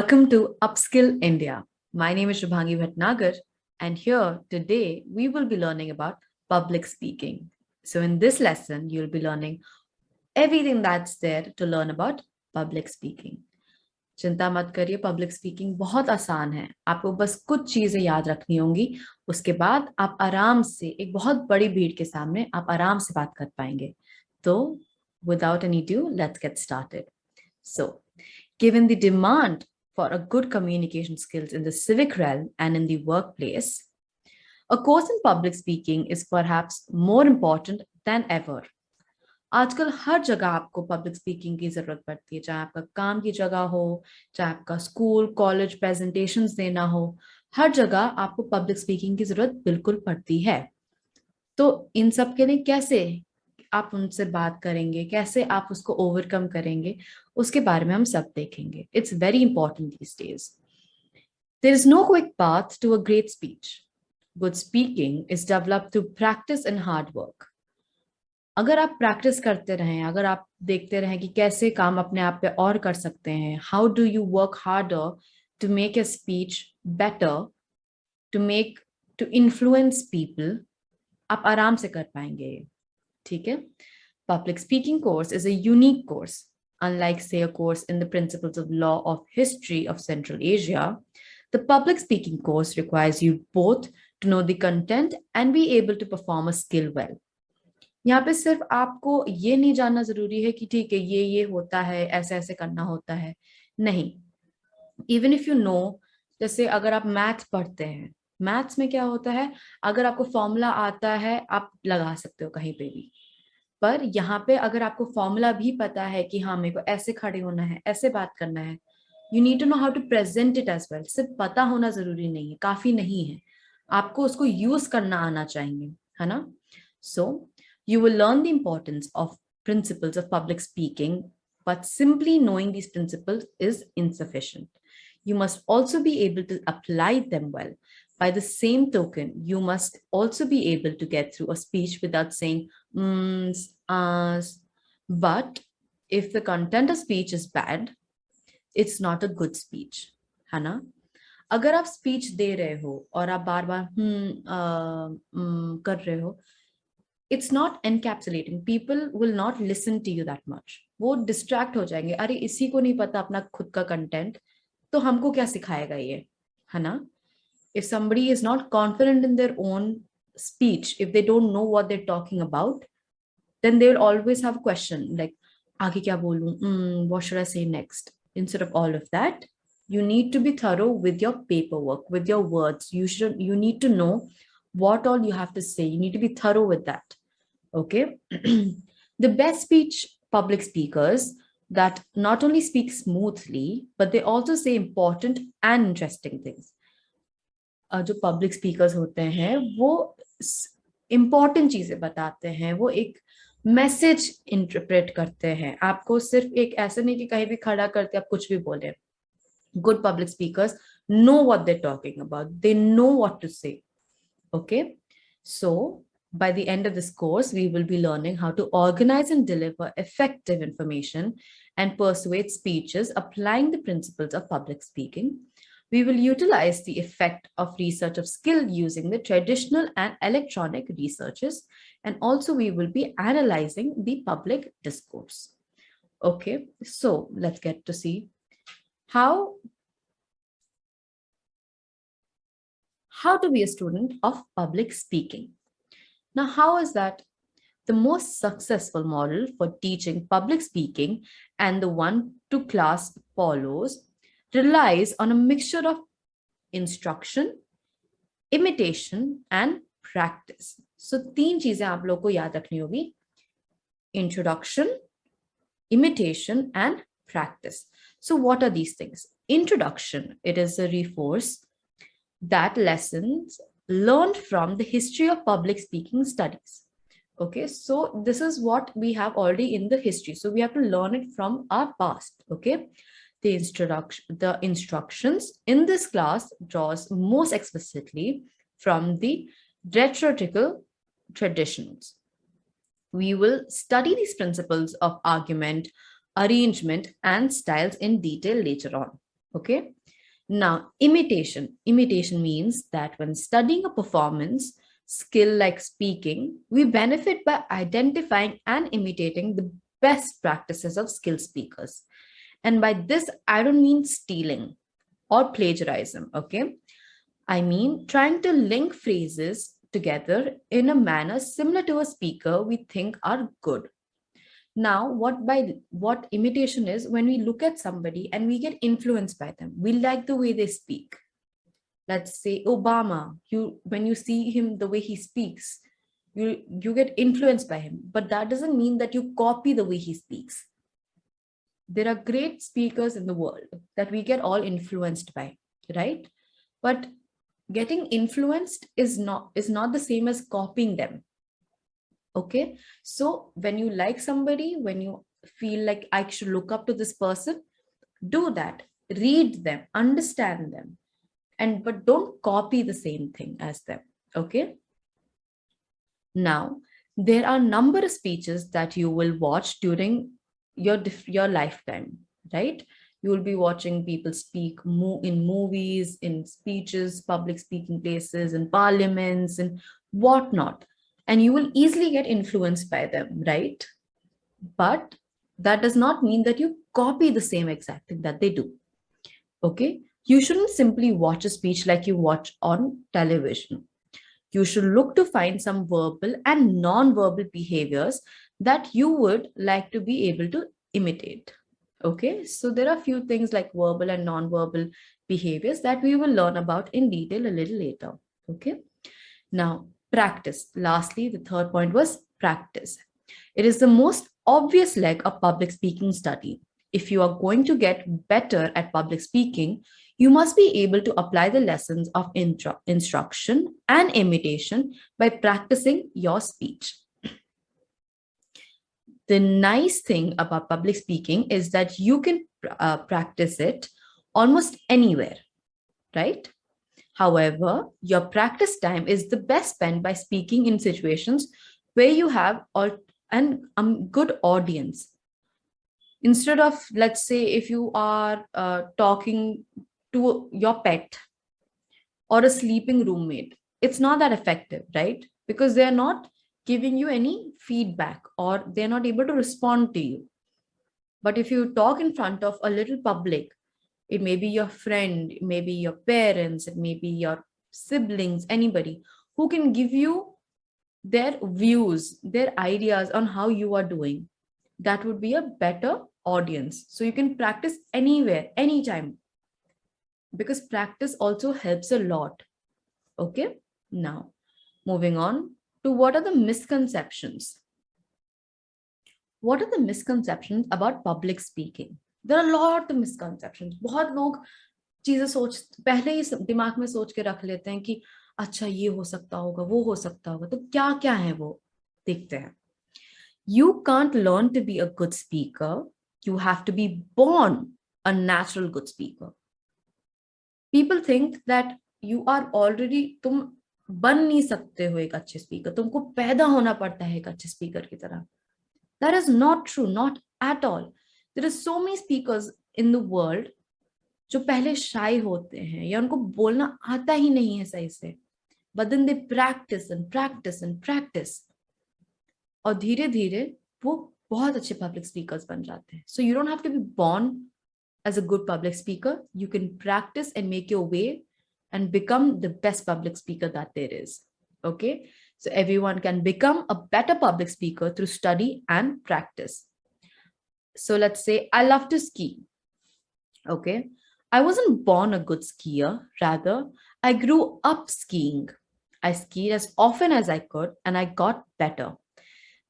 Welcome to Upskill India. My name is Shubhangi Bhatnagar, and here today we will be learning about public speaking. So in this lesson, you'll be learning everything that's there to learn about public speaking. चिंता मत करिए, public speaking बहुत आसान है. आपको बस कुछ चीजें याद रखनी होंगी. उसके बाद आप आराम से एक बहुत बड़ी भीड़ के सामने आप आराम से बात कर पाएंगे. तो without any ado, let's get started. So, given the demand for a good communication skills in the civic realm and in the workplace, a course in public speaking is perhaps more important than ever. आजकल हर जगह आपको public speaking की जरूरत पड़ती है, चाहे आपका काम की जगह हो, चाहे आपका स्कूल कॉलेज प्रेजेंटेशंस देना हो, हर जगह आपको पब्लिक स्पीकिंग की जरूरत बिल्कुल पड़ती है. तो इन सब के लिए कैसे आप उनसे बात करेंगे, कैसे आप उसको ओवरकम करेंगे, उसके बारे में हम सब देखेंगे. It's very important these days. There is no quick path to a great speech. Good speaking is developed through practice and hard work. अगर आप प्रैक्टिस करते रहें, अगर आप देखते रहें कि कैसे काम अपने आप पे और कर सकते हैं, how do you work harder to make a speech better, to influence people, आप आराम से कर पाएंगे. ठीक है. Public speaking course is a unique course. Unlike, say, a course in the principles of law of history of Central Asia, the public speaking course requires you both to know the content and be able to perform a skill well. यहाँ पे सिर्फ आपको ये नहीं जानना जरूरी है कि ठीक है ये होता है, ऐसे ऐसे करना होता है. नहीं. इवन इफ यू नो, जैसे अगर आप मैथ पढ़ते हैं, मैथ्स में क्या होता है, अगर आपको फॉर्मूला आता है आप लगा सकते हो कहीं पे भी. पर यहाँ पे अगर आपको फॉर्मूला भी पता है कि हाँ मेरे को ऐसे खड़े होना है, ऐसे बात करना है, you need to know how to present it as well. सिर्फ पता होना जरूरी नहीं है, काफी नहीं है, आपको उसको यूज करना आना चाहिए, है ना. सो you will learn the importance of principles of public speaking, but simply knowing these principles is insufficient. You must also be able to apply them well. By the same token, you must also be able to get through a speech without saying ums, ahs. But if the content of speech is bad, it's not a good speech, है ना. अगर आप speech दे रहे हो और आप बार बार कर रहे हो, it's not encapsulating. People will not listen to you that much. वो distract हो जाएंगे, अरे इसी को नहीं पता अपना खुद का कंटेंट, तो हमको क्या सिखाएगा ये, है ना. If somebody is not confident in their own speech, if they don't know what they're talking about, then they will always have a question like आगे क्या बोलूं, what should I say next. Instead of all of that, you need to be thorough with your paperwork, with your words. You need to know what all you have to say. You need to be thorough with that. Okay. The best speech public speakers that not only speak smoothly, but they also say important and interesting things. जो public speakers होते हैं वो important चीजें बताते हैं, वो एक message interpret करते हैं. आपको सिर्फ एक ऐसा नहीं कि कहीं भी खड़ा करके आप कुछ भी बोले. Good public speakers know what they're talking about. They know what to say. Okay. So by the end of this course, we will be learning how to organize and deliver effective information and persuade speeches applying the principles of public speaking. We will utilize the effect of research of skill using the traditional and electronic researches, and also we will be analyzing the public discourse. Okay, so let's get to see how to be a student of public speaking. Now, how is that? The most successful model for teaching public speaking and the one to class follows relies on a mixture of instruction, imitation and practice. So तीन चीजें आप लोग को याद रखनी होगी: introduction, imitation and practice. So what are these things? Introduction, it is a recourse that lessons learned from the history of public speaking studies. Okay, so this is what we have already in the history, so we have to learn it from our past. Okay, the instructions in this class draws most explicitly from the rhetorical traditions. We will study these principles of argument, arrangement and styles in detail later on. Okay, Now, imitation. Imitation means that when studying a performance skill like speaking, we benefit by identifying and imitating the best practices of skilled speakers. And by this, I don't mean stealing or plagiarism, okay? I mean trying to link phrases together in a manner similar to a speaker we think are good. Now, what imitation is, when we look at somebody and we get influenced by them, we like the way they speak. Let's say Obama, you when you see him the way he speaks, you get influenced by him, but that doesn't mean that you copy the way he speaks. There are great speakers in the world that we get all influenced by, right? But getting influenced is not the same as copying them. Okay, so when you like somebody, when you feel like I should look up to this person, do that. Read them, understand them, and but don't copy the same thing as them. Okay, now there are number of speeches that you will watch during your lifetime, right? You will be watching people speak in movies, in speeches, public speaking places, in parliaments, and whatnot, and you will easily get influenced by them, right? But that does not mean that you copy the same exact thing that they do. Okay, you shouldn't simply watch a speech like you watch on television. You should look to find some verbal and non-verbal behaviors that you would like to be able to imitate. Okay, so there are a few things like verbal and non-verbal behaviors that we will learn about in detail a little later. Okay, now practice. Lastly, the third point was practice. It is the most obvious leg of public speaking study. If you are going to get better at public speaking, you must be able to apply the lessons of instruction and imitation by practicing your speech. The nice thing about public speaking is that you can practice it almost anywhere, right? However, your practice time is the best spent by speaking in situations where you have a good audience. Instead of, let's say, if you are talking to your pet or a sleeping roommate, it's not that effective, right? Because they're not giving you any feedback or they're not able to respond to you. But if you talk in front of a little public, it may be your friend, it may be your parents, it may be your siblings, anybody who can give you their views, their ideas on how you are doing. That would be a better audience. So you can practice anywhere, anytime, because practice also helps a lot. Okay, now moving on to what are the misconceptions. What are the misconceptions about public speaking? There are a lot of misconceptions. बहुत लोग चीजें सोच पहले ही दिमाग में सोच के रख लेते हैं कि अच्छा ये हो सकता होगा, वो हो सकता होगा, तो क्या क्या है वो देखते हैं. You can't learn to be a good speaker. You have to be born a natural good speaker. People think that you are already, तुम बन नहीं सकते हो एक अच्छे स्पीकर, तुमको पैदा होना पड़ता है एक अच्छे स्पीकर की तरह. That is not true, not at all. There are so many speakers in the world जो पहले shy होते हैं या उनको बोलना आता ही नहीं है सही से, but then they practice and practice and practice, और धीरे धीरे वो बहुत अच्छे public speakers बन जाते हैं. So you don't have to be born as a good public speaker. You can practice and make your way and become the best public speaker that there is. Okay, so everyone can become a better public speaker through study and practice. So let's say I love to ski. Okay, I wasn't born a good skier, rather I grew up skiing. I skied as often as I could and I got better.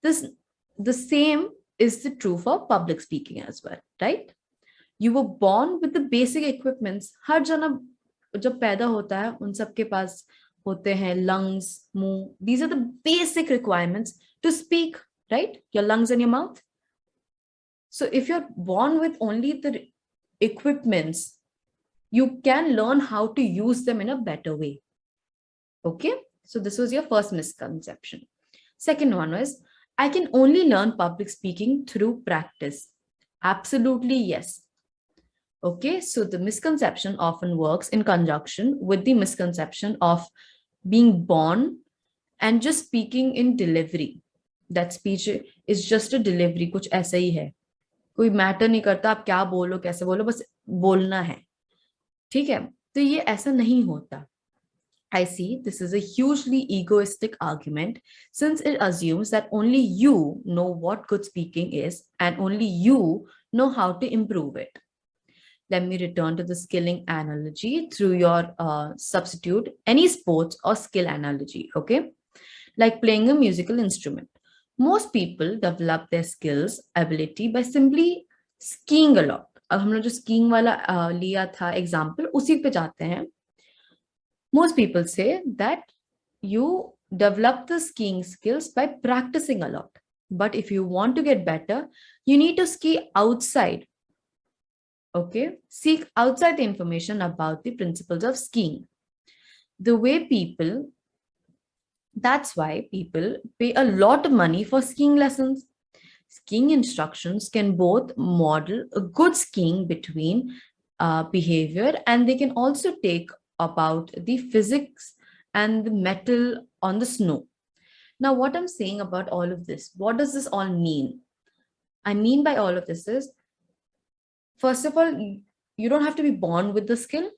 The same is the true for public speaking as well, right? You were born with the basic equipments. हर जना जब पैदा होता है उन सबके पास होते हैं lungs, मुंह. These are the basic requirements to speak, right? Your lungs and your mouth. So if you're born with only the equipments, you can learn how to use them in a better way. Okay, so this was your first misconception. Second one was, I can only learn public speaking through practice. Absolutely yes. Okay, so the misconception often works in conjunction with the misconception of being born and just speaking in delivery. That speech is just a delivery, कुछ ऐसा ही है, कोई matter नहीं करता आप क्या बोलो कैसे बोलो, बस बोलना है, ठीक है? तो ये ऐसा नहीं होता. I see this is a hugely egoistic argument since it assumes that only you know what good speaking is and only you know how to improve it. Let me return to the skilling analogy through your substitute any sports or skill analogy, okay? Like playing a musical instrument. Most people develop their skills ability by simply skiing a lot. अब हम लोग जो skiing वाला लिया था example उसी पे जाते हैं. Most people say that you develop the skiing skills by practicing a lot. But if you want to get better, you need to ski outside. Okay, seek outside the information about the principles of skiing. That's why people pay a lot of money for skiing lessons. Skiing instructions can both model a good skiing between behavior, and they can also take about the physics and the metal on the snow. Now, what I'm saying about all of this, what does this all mean? I mean by all of this is, first of all, you don't have to be born with the skill,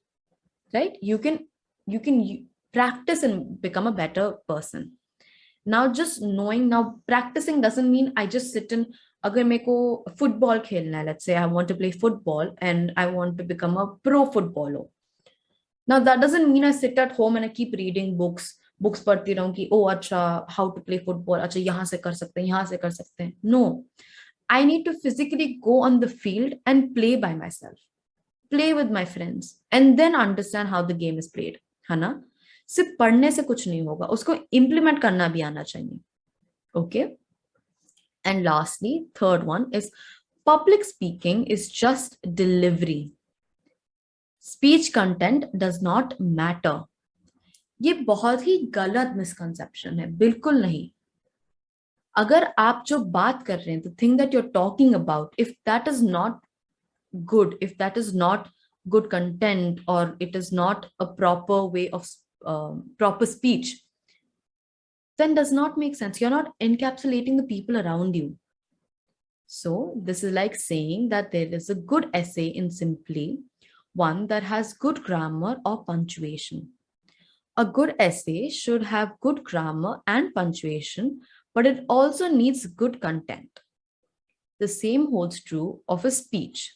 right? You can practice and become a better person. Now, just knowing, now practicing doesn't mean I just sit in. अगर मेरे को football खेलना है, let's say I want to play football and I want to become a pro footballer. Now that doesn't mean I sit at home and I keep reading books पढ़ती रहूं कि ओ अच्छा how to play football, अच्छा यहाँ से कर सकते हैं, यहाँ से कर सकते हैं. No, I need to physically go on the field and play by myself, play with my friends, and then understand how the game is played. है ना? सिर्फ पढ़ने से कुछ नहीं होगा, उसको implement करना भी आना चाहिए. Okay. And lastly, third one is public speaking is just delivery. Speech content does not matter. ये बहुत ही गलत मिसकंसेप्शन है, बिल्कुल नहीं. अगर आप जो बात कर रहे हैं, the thing that you're talking about, if that is not good, if that is not good content, or it is not a proper way of proper speech, then does not make sense. You're not encapsulating the people around you. So this is like saying that there is a good essay in simply one that has good grammar or punctuation. A good essay should have good grammar and punctuation, but it also needs good content. The same holds true of a speech.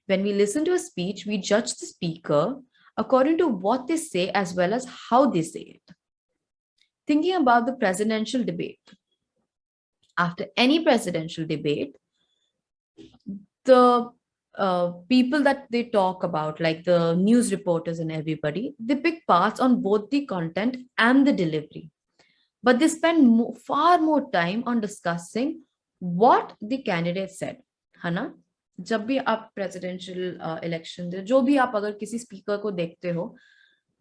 When we listen to a speech, we judge the speaker according to what they say as well as how they say it. Thinking about the presidential debate. After any presidential debate, the people that they talk about, like the news reporters and everybody, they pick parts on both the content and the delivery. But they spend far more time on discussing what the candidate said. है ना? जब भी आप presidential election दे, जो भी आप अगर किसी speaker को देखते हो,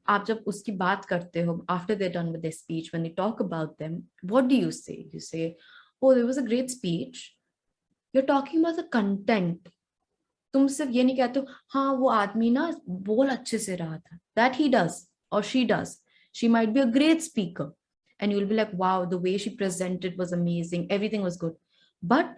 आप जब उसकी बात करते हो, after they're done with their speech, when they talk about them, what do you say? You say, oh, there was a great speech. You're talking about the content. तुम सिर्फ ये नहीं कहते हो हाँ वो आदमी ना बोल अच्छे से रहा था. That he does or she does. She might be a great speaker and you'll be like, wow, the way she presented was amazing, everything was good. But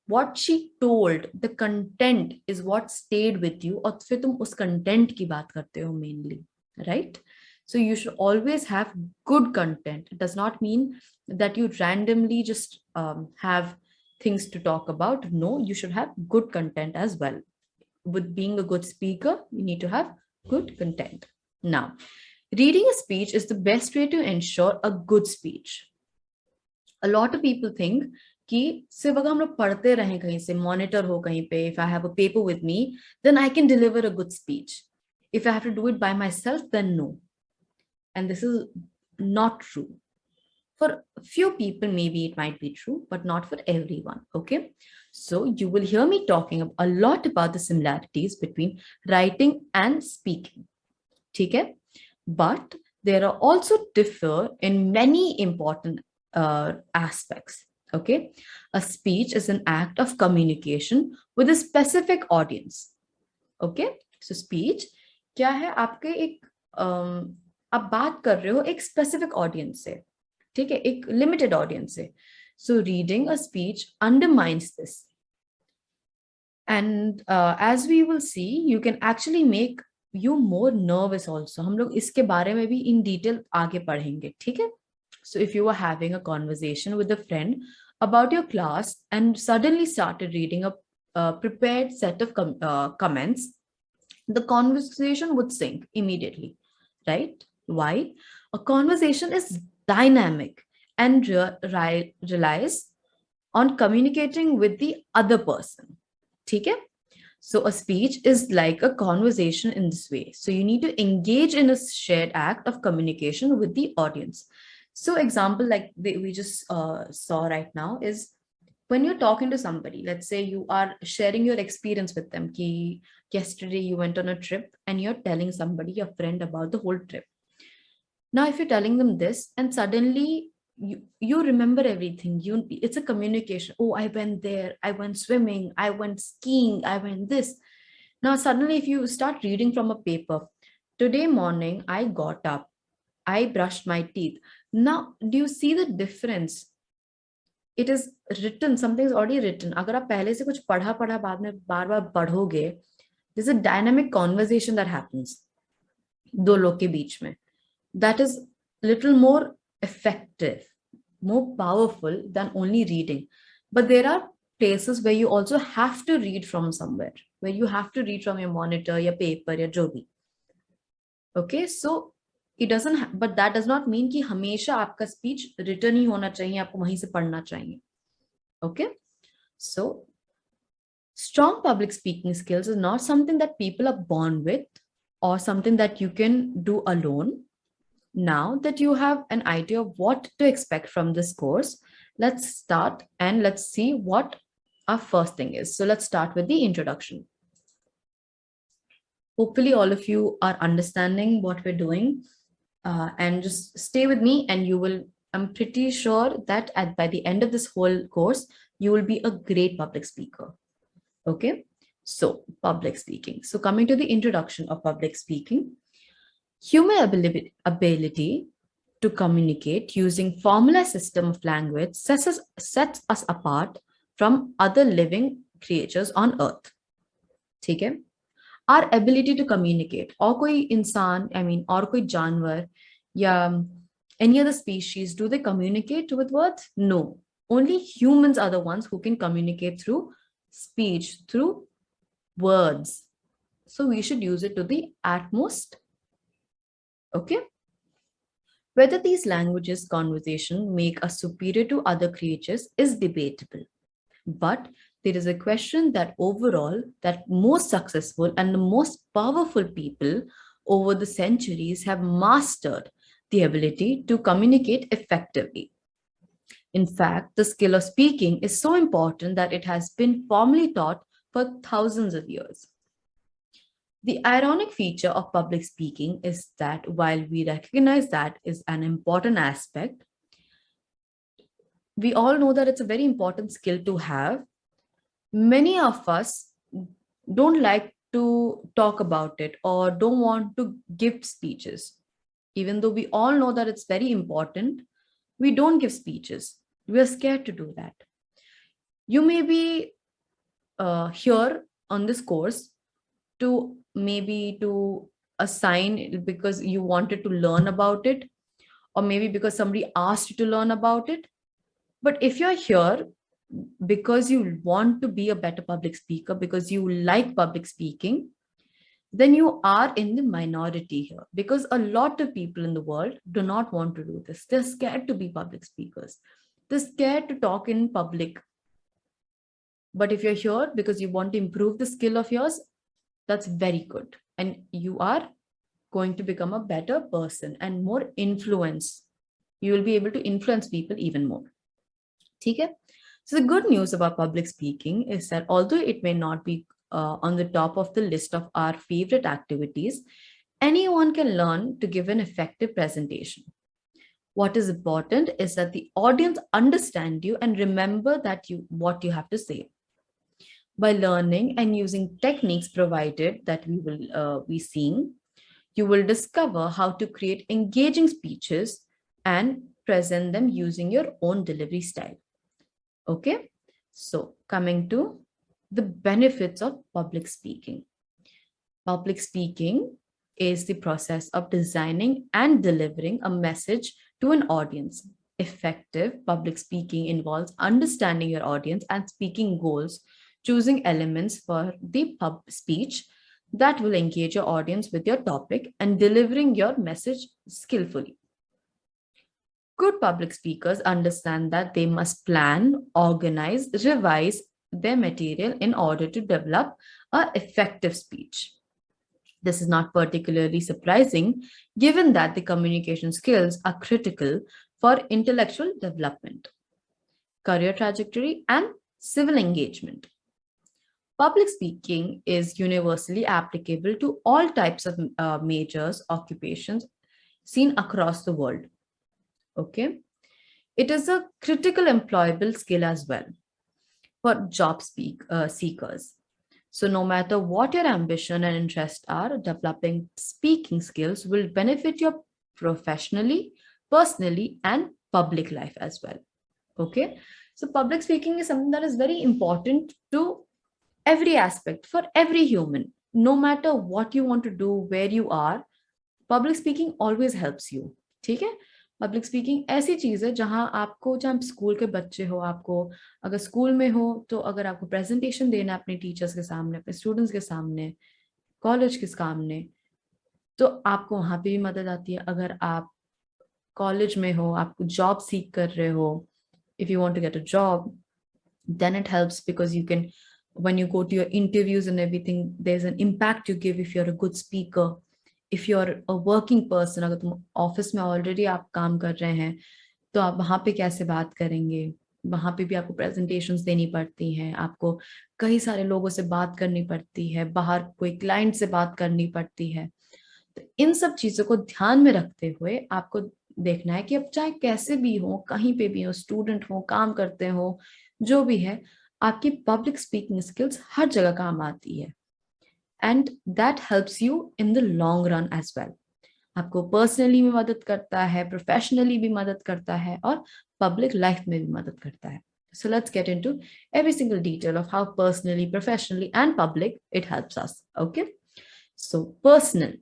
what she told, the content is what stayed with you, और फिर तुम उस content की बात करते हो mainly, right? So you should always have good content. It does not mean that you randomly just have things to talk about. No, you should have good content as well. With being a good speaker, you need to have good content. Now, reading a speech is the best way to ensure a good speech. A lot of people think कि सिर्फ अगर हम लोग पढ़ते रहें कहीं से, monitor हो कहीं पे, if I have a paper with me, then I can deliver a good speech. If I have to do it by myself, then no. And this is not true. For a few people, maybe it might be true, but not for everyone, okay? So you will hear me talking a lot about the similarities between writing and speaking, okay? But there are also differ in many important aspects, okay? A speech is an act of communication with a specific audience. Okay, so speech क्या है? आपके एक आप बात कर रहे हो एक स्पेसिफिक ऑडियंस से, ठीक है, एक लिमिटेड ऑडियंस से. So reading a speech undermines this, and as we will see you can actually make you more nervous also. हम लोग इसके बारे में भी इन डिटेल आगे पढ़ेंगे, ठीक है. So if you are having a conversation with a friend about your class and suddenly started reading a prepared set of comments, the conversation would sink immediately, right? Why? A conversation is dynamic and relies on communicating with the other person. Okay? So a speech is like a conversation in this way. So you need to engage in a shared act of communication with the audience. So example like we just saw right now is when you're talking to somebody, let's say you are sharing your experience with them. Ki yesterday you went on a trip and you're telling somebody, your friend, about the whole trip. Now, if you're telling them this and suddenly you remember everything, it's a communication. Oh, I went there, I went swimming, I went skiing, I went this. Now, suddenly, if you start reading from a paper, today morning I got up, I brushed my teeth. Now, do you see the difference? It is written, something is already written. अगर आप पहले से कुछ पढ़ा पढ़ा बाद में बार बार पढ़ोगे, there's a dynamic conversation that happens दो लोग के बीच में. That is little more effective, more powerful than only reading. But there are places where you also have to read from somewhere, where you have to read from your monitor, your paper, your जो भी. Okay, so it doesn't, but that does not mean कि हमेशा आपका speech written ही होना चाहिए, आपको वहीं से पढ़ना चाहिए. Okay, so strong public speaking skills is not something that people are born with or something that you can do alone. Now that you have an idea of what to expect from this course, let's start and let's see what our first thing is. So let's start with the introduction. Hopefully all of you are understanding what we're doing, and just stay with me and you will, I'm pretty sure that by the end of this whole course, you will be a great public speaker. Okay, so public speaking. So coming to the introduction of public speaking, human ability to communicate using formula system of language sets us apart from other living creatures on earth. ठीक है? Our ability to communicate, और कोई इंसान, I mean, और कोई जानवर या any other species, do they communicate with words? No. Only humans are the ones who can communicate through speech, through words. So we should use it to the utmost. Okay. Whether these languages conversation make us superior to other creatures is debatable. But there is a question that overall, that most successful and the most powerful people over the centuries have mastered the ability to communicate effectively. In fact, the skill of speaking is so important that it has been formally taught for thousands of years. The ironic feature of public speaking is that while we recognize that is an important aspect, we all know that it's a very important skill to have. Many of us don't like to talk about it or don't want to give speeches. Even though we all know that it's very important, we don't give speeches. We are scared to do that. You may be here on this course to maybe to assign because you wanted to learn about it, or maybe because somebody asked you to learn about it. But if you're here because you want to be a better public speaker, because you like public speaking, then you are in the minority here, because a lot of people in the world do not want to do this. They're scared to be public speakers. They're scared to talk in public. But if you're here because you want to improve the skill of yours, that's very good. And you are going to become a better person and more influence. You will be able to influence people even more. Okay? So the good news about public speaking is that although it may not be on the top of the list of our favorite activities, anyone can learn to give an effective presentation. What is important is that the audience understand you and remember that what you have to say. By learning and using techniques provided that we will be seeing, you will discover how to create engaging speeches and present them using your own delivery style. Okay, so coming to the benefits of public speaking. Public speaking is the process of designing and delivering a message to an audience. Effective public speaking involves understanding your audience and speaking goals, choosing elements for the pub speech that will engage your audience with your topic, and delivering your message skillfully. Good public speakers understand that they must plan, organize, revise their material in order to develop an effective speech. This is not particularly surprising, given that the communication skills are critical for intellectual development, career trajectory, and civil engagement. Public speaking is universally applicable to all types of majors, occupations seen across the world. Okay. It is a critical employable skill as well for seekers. So, no matter what your ambition and interest are, developing speaking skills will benefit you professionally, personally, and public life as well. Okay. So, public speaking is something that is very important to every aspect for every human. No matter what you want to do, where you are, public speaking always helps you. ठीक है. Public speaking ऐसी चीज है जहां आपको, जब आप school के बच्चे हो, आपको अगर स्कूल में हो तो अगर आपको प्रेजेंटेशन देना है अपने टीचर्स के सामने, अपने स्टूडेंट्स के सामने, कॉलेज के सामने, तो आपको वहां पे भी मदद आती है. अगर आप कॉलेज में हो, आप जॉब सीख कर रहे हो, if you want to get a job, then it helps because you can, when you go to your interviews and everything, there's an impact you give if you're a good speaker. If you're a working person, अगर तुम office में already आप काम कर रहे हैं, तो आप वहां पे कैसे बात करेंगे, वहां पे भी आपको प्रेजेंटेशंस देनी पड़ती हैं, आपको कई सारे लोगों से बात करनी पड़ती है, बाहर कोई क्लाइंट से बात करनी पड़ती है. तो इन सब चीजों को ध्यान में रखते हुए आपको देखना है कि अब चाहे कैसे भी हो, कहीं पे भी हो, स्टूडेंट हो, काम करते हो, जो भी है, आपकी पब्लिक स्पीकिंग स्किल्स हर जगह काम आती है. And that helps you in the long run as well. आपको पर्सनली भी मदद करता है, प्रोफेशनली भी मदद करता है, और पब्लिक लाइफ में भी मदद करता है. So let's get into every single detail of how personally, professionally, and public it helps us. Okay. So personal.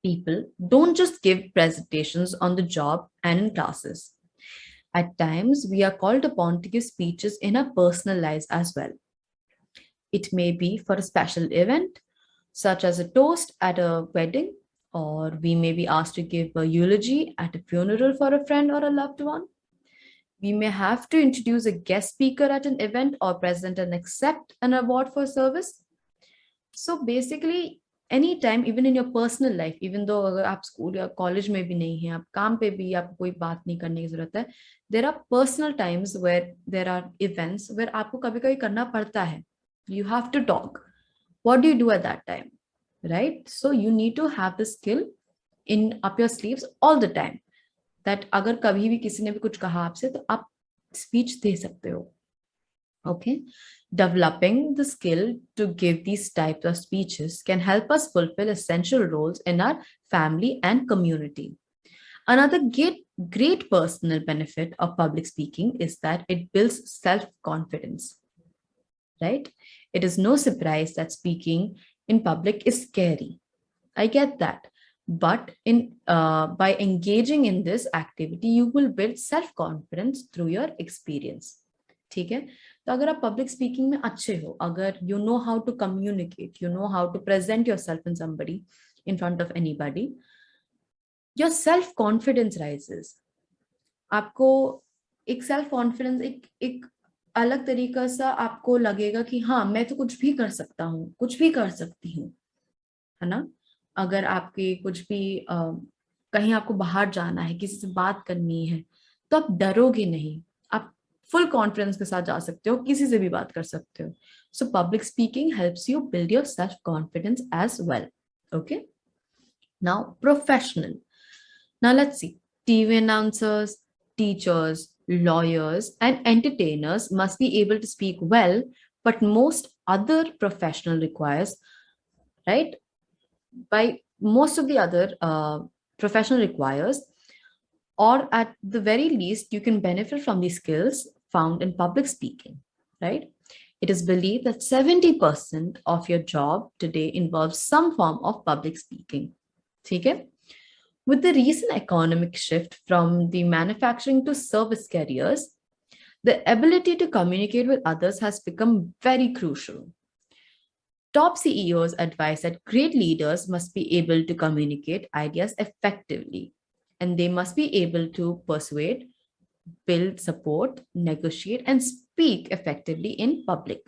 People don't just give presentations on the job and in classes. At times, we are called upon to give speeches in our personal lives as well. It may be for a special event, such as a toast at a wedding, or we may be asked to give a eulogy at a funeral for a friend or a loved one. We may have to introduce a guest speaker at an event or present and accept an award for service. So basically, any time, even in your personal life, even though अगर आप school या college में भी नहीं है, आप काम पे भी आपको कोई बात नहीं करने की जरूरत है, there are personal times where there are events where आपको कभी कभी करना पड़ता है. You have to talk. What do you do at that time, right? So you need to have the skill in up your sleeves all the time, that अगर कभी भी किसी ने भी कुछ कहा आपसे तो आप स्पीच दे सकते हो. Okay. Developing the skill to give these types of speeches can help us fulfill essential roles in our family and community. Another great personal benefit of public speaking is that it builds self-confidence, right? It is no surprise that speaking in public is scary. I get that. But by engaging in this activity, you will build self-confidence through your experience. ठीक है. तो अगर आप public speaking में अच्छे हो, अगर you know how to communicate, you know how to present yourself in somebody, in front of anybody, your self confidence rises. आपको एक सेल्फ कॉन्फिडेंस, एक अलग तरीका सा आपको लगेगा कि हाँ, मैं तो कुछ भी कर सकता हूँ, कुछ भी कर सकती हूँ, है ना. अगर आपके कुछ भी कहीं आपको बाहर जाना है, किसी से बात करनी है, तो आप डरोगे नहीं, आप फुल कॉन्फिडेंस के साथ जा सकते हो, किसी से भी बात कर सकते हो. So public speaking helps you build your self confidence as well. Okay. Now professional. Now let's see. TV announcers, teachers, lawyers, and entertainers must be able to speak well but most other professional requires, right? By most of the other professional requires, or at the very least, you can benefit from the skills found in public speaking, right? It is believed that 70% of your job today involves some form of public speaking. Okay? With the recent economic shift from the manufacturing to service careers, the ability to communicate with others has become very crucial. Top CEOs advise that great leaders must be able to communicate ideas effectively, and they must be able to persuade, build support, negotiate, and speak effectively in public.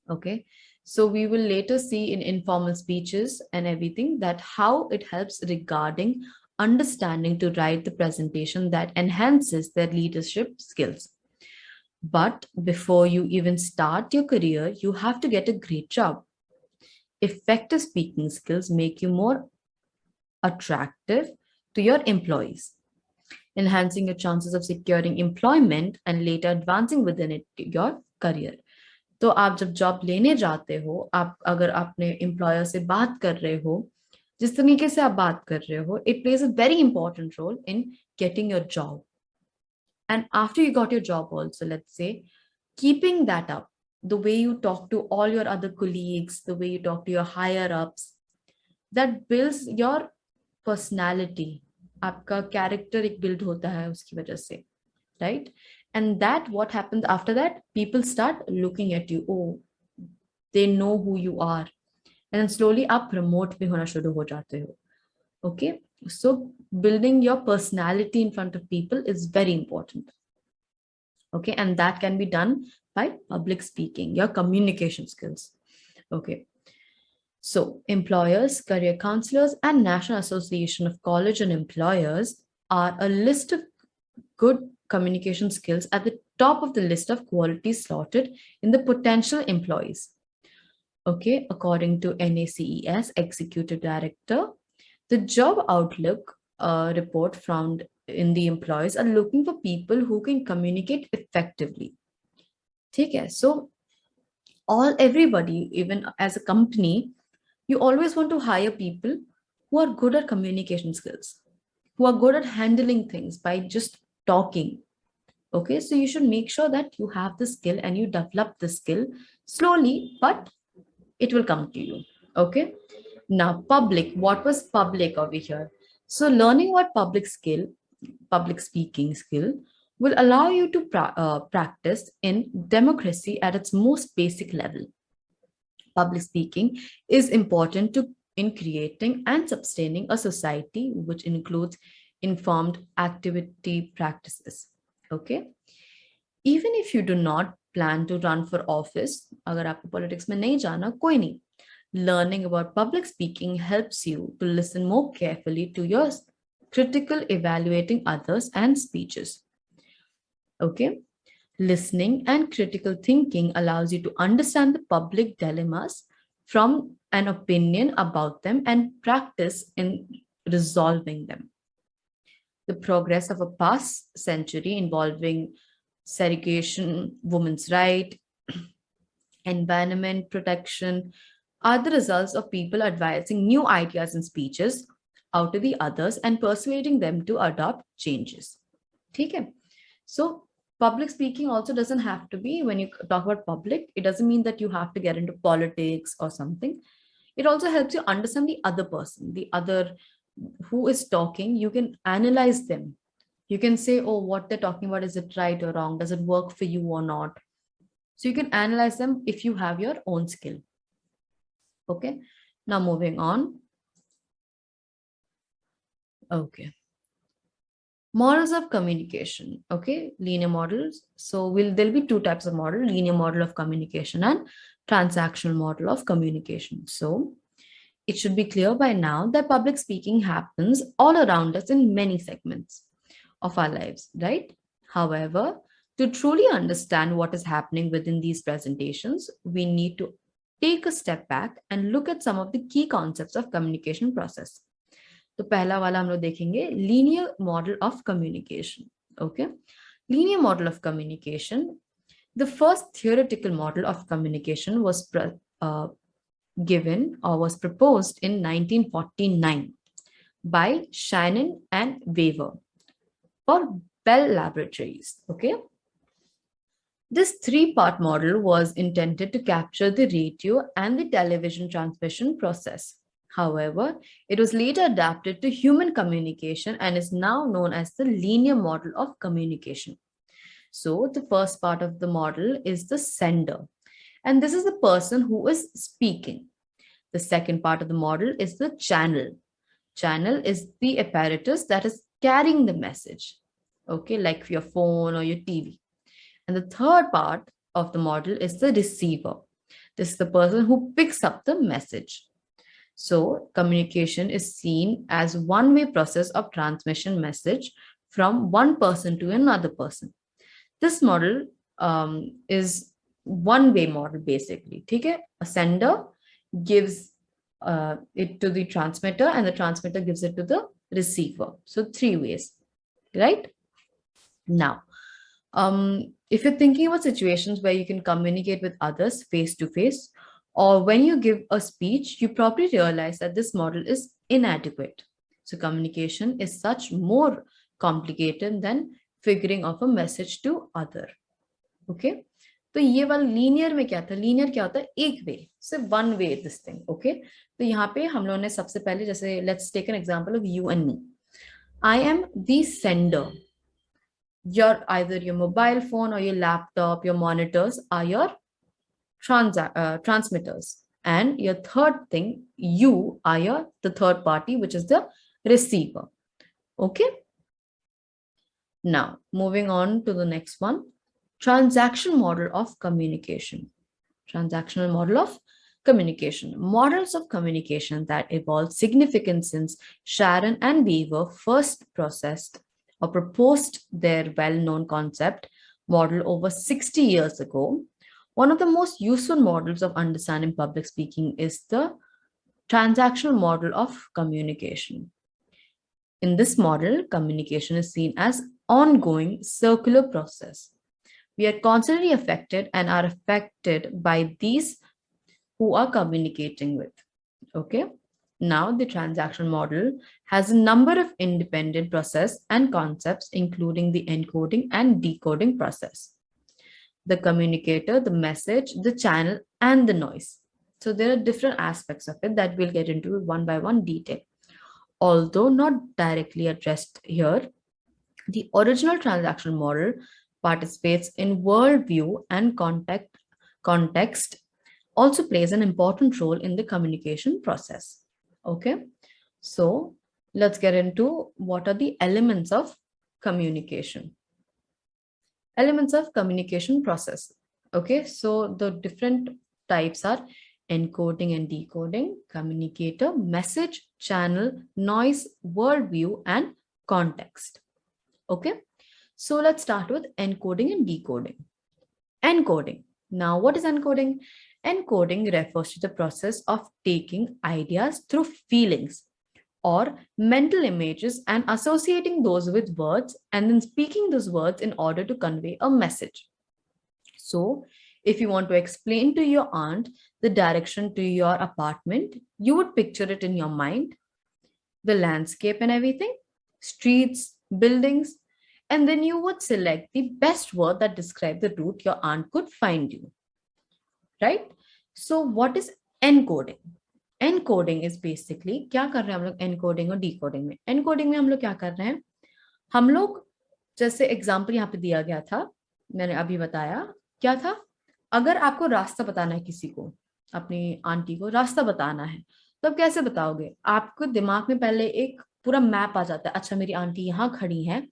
Okay. So we will later see in informal speeches and everything that how it helps regarding understanding to write the presentation that enhances their leadership skills. But before you even start your career, you have to get a great job. Effective speaking skills make you more attractive to your employees, enhancing your chances of securing employment and later advancing within it your career. तो आप जब job लेने जाते हो, आप अगर अपने employer से बात कर रहे हो, जिस तरीके से आप बात कर रहे हो, it plays a very important role in getting your job. And after you got your job also, let's say, keeping that up, the way you talk to all your other colleagues, the way you talk to your higher ups, that builds your personality. आपका character एक build होता है उसकी वजह से, right? And that what happens after that, people start looking at you. Oh, they know who you are. And then slowly आप promote भी होना शुरू हो जाते हो. Okay. So building your personality in front of people is very important. Okay. And that can be done by public speaking, your communication skills. Okay. So employers, career counselors, and National Association of College and Employers are a list of good communication skills at the top of the list of qualities slotted in the potential employees. Okay, according to NACES Executive Director, the Job Outlook report found in the employees are looking for people who can communicate effectively. Okay, so everybody, even as a company, you always want to hire people who are good at communication skills, who are good at handling things by just talking. Okay, so you should make sure that you have the skill and you develop the skill slowly, but it will come to you. Okay, now public, what was public over here? So learning what public speaking skill will allow you to practice in democracy at its most basic level. Public speaking is important in creating and sustaining a society which includes informed activity practices. Okay. Even if you do not plan to run for office, अगर आपको politics में नहीं जाना, कोई नहीं. Learning about public speaking helps you to listen more carefully to your critical evaluating others and speeches. Okay. Listening and critical thinking allows you to understand the public dilemmas from an opinion about them and practice in resolving them. The progress of a past century involving segregation, women's rights, environment protection are the results of people advising new ideas and speeches out to the others and persuading them to adopt changes. Okay? So public speaking also doesn't have to be, when you talk about public, it doesn't mean that you have to get into politics or something. It also helps you understand the other person, the other who is talking. You can analyze them. You can say, oh, what they're talking about, is it right or wrong? Does it work for you or not? So you can analyze them if you have your own skill. Okay, now moving on. Okay. Models of communication. Okay, linear models. So there'll be two types of model: linear model of communication and transactional model of communication. So it should be clear by now that public speaking happens all around us in many segments of our lives, right? However, to truly understand what is happening within these presentations, we need to take a step back and look at some of the key concepts of communication process. तो पहला वाला हम लोग देखेंगे linear model of communication. Okay, linear model of communication The first theoretical model of communication was given or was proposed in 1949 by Shannon and Weaver for Bell Laboratories. Okay. This three-part model was intended to capture the radio and the television transmission process. However, it was later adapted to human communication and is now known as the linear model of communication. So, the first part of the model is the sender, and this is the person who is speaking. The second part of the model is the channel. Channel is the apparatus that is carrying the message, okay, like your phone or your TV. And the third part of the model is the receiver. This is the person who picks up the message. So communication is seen as one-way process of transmission message from one person to another person. This model is one-way model basically. Okay? A sender gives it to the transmitter and the transmitter gives it to the receiver. So three ways, right? Now, if you're thinking about situations where you can communicate with others face to face, or when you give a speech, you probably realize that this model is inadequate. So communication is such more complicated than figuring of a message to other. Okay. तो ये वाला linear में क्या था, linear क्या होता है, एक वे, सिर्फ one way this thing. Okay, तो यहाँ पे हम लोगों ने सबसे पहले जैसे let's take an example of you and me. I am the sender. Either your mobile phone or your laptop, your monitors are your transmitters. And your third thing, you are the third party, which is the receiver. Okay. Now, moving on to the next one, transaction model of communication. Transactional model of communication. Models of communication that evolved significant since Sharon and Weaver first processed or proposed their well-known concept model over 60 years ago. One of the most useful models of understanding public speaking is the transactional model of communication. In this model, communication is seen as ongoing circular process. We are constantly affected and are affected by these who are communicating with. Okay. Now, the transaction model has a number of independent process and concepts, including the encoding and decoding process, the communicator, the message, the channel, and the noise. So there are different aspects of it that we'll get into one by one detail. Although not directly addressed here, the original transaction model participates in worldview and context, also plays an important role in the communication process. Okay, so let's get into what are the elements of communication. Elements of communication process. Okay, so the different types are encoding and decoding, communicator, message, channel, noise, worldview, and context. Okay, so let's start with encoding and decoding. Encoding. Now, what is encoding? Encoding refers to the process of taking ideas through feelings or mental images and associating those with words and then speaking those words in order to convey a message. So, if you want to explain to your aunt the direction to your apartment, you would picture it in your mind, the landscape and everything, streets, buildings, and then you would select the best word that describes the route your aunt could find you. Right? So what is encoding? Encoding is basically क्या कर रहे हैं हम लोग encoding और decoding में. Encoding में हम लोग क्या कर रहे हैं? हम लोग जैसे एग्जाम्पल यहाँ पे दिया गया था, मैंने अभी बताया, क्या था? अगर आपको रास्ता बताना है, किसी को, अपनी आंटी को रास्ता बताना है, तो आप कैसे बताओगे? आपको दिमाग में पहले एक पूरा मैप आ जाता है. अच्छा, मेरी आंटी यहाँ खड़ी है,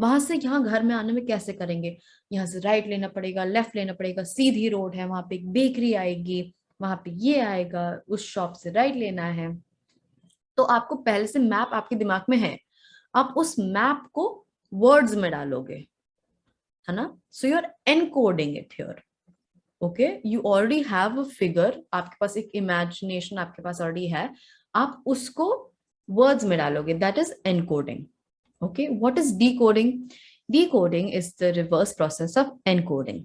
वहां से यहाँ घर में आने में कैसे करेंगे? यहाँ से राइट लेना पड़ेगा, लेफ्ट लेना पड़ेगा, सीधी रोड है, वहां पे एक बेकरी आएगी, वहां पे ये आएगा, उस शॉप से राइट लेना है. तो आपको पहले से मैप आपके दिमाग में है, आप उस मैप को वर्ड्स में डालोगे, है ना? So you are encoding it here. Okay, you already have a figure, आपके पास एक इमेजिनेशन आपके पास ऑलरेडी है, आप उसको वर्ड्स में डालोगे. That is encoding. Okay, what is decoding? Decoding is the reverse process of encoding.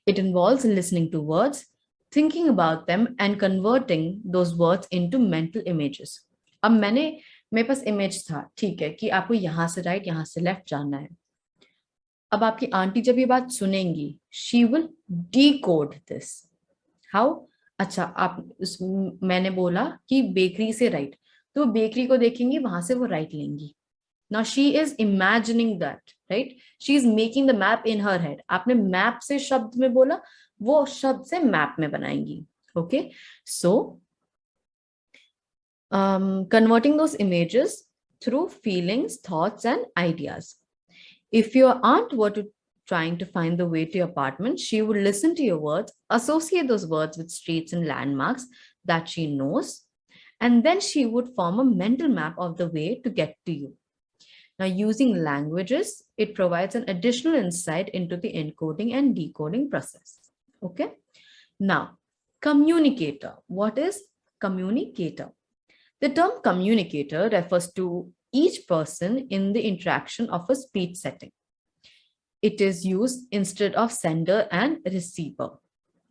It involves listening to words, thinking about them, and converting those words into mental images. अब मेरे पास image था, ठीक है, कि आपको यहाँ से राइट, यहाँ से लेफ्ट जाना है. अब आपकी आंटी जब ये बात सुनेंगी, she will decode this. How? अच्छा, मैंने बोला कि बेकरी से राइट, तो बेकरी को देखेंगी, वहां से वो राइट लेंगी. Now she is imagining that, right? She is making the map in her head. आपने मैप से शब्द में बोला, वो शब्द से मैप में बनाएंगी. Okay, so converting those images through feelings, thoughts, and ideas. If your aunt were trying to find the way to your apartment, she would listen to your words, associate those words with streets and landmarks that she knows, and then she would form a mental map of the way to get to you. Now, using languages, it provides an additional insight into the encoding and decoding process. Okay. Now, communicator. What is communicator? The term communicator refers to each person in the interaction of a speech setting. It is used instead of sender and receiver,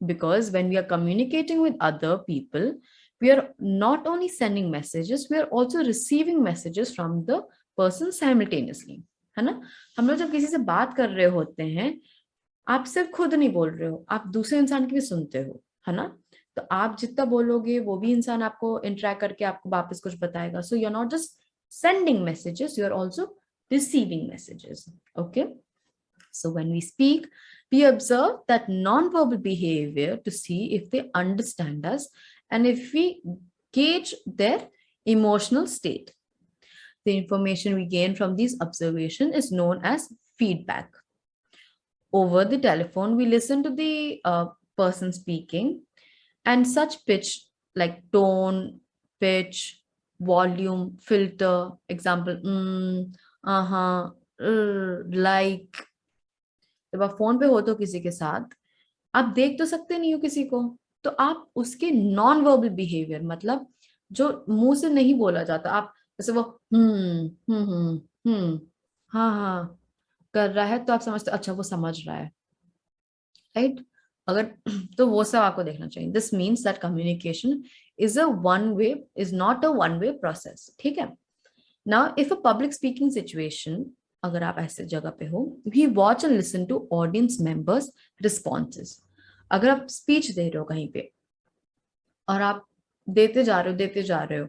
because when we are communicating with other people, we are not only sending messages, we are also receiving messages from the person simultaneously. है ना? हम लोग जब किसी से बात कर रहे होते हैं, आप सिर्फ खुद नहीं बोल रहे हो, आप दूसरे इंसान की भी सुनते हो, है ना? तो आप जितना बोलोगे, वो भी इंसान आपको इंटरेक्ट करके आपको वापस कुछ बताएगा. So you're not just sending messages, you're also receiving messages. Okay. So when we speak, we observe that non-verbal behavior to see if they understand us and if we gauge their emotional state. The information we gain from these observations is known as feedback. Over the telephone, we listen to the person speaking, and such pitch like tone, pitch, volume, filter, example, like. जब आप phone पे हो तो किसी के साथ, आप देख तो सकते नहीं हो किसी को, तो आप उसके नॉन वर्बल बिहेवियर, मतलब जो मुंह से नहीं बोला जाता, आप जैसे वो हाँ हाँ कर रहा है, तो आप समझते अच्छा वो समझ रहा है, राइट? अगर तो वो सब आपको देखना चाहिए. This means that communication is not a one way process. ठीक है. Now if a public speaking situation, अगर आप ऐसे जगह पे हो, we watch and listen to audience members responses. अगर आप स्पीच दे रहे हो कहीं पे और आप देते जा रहे हो,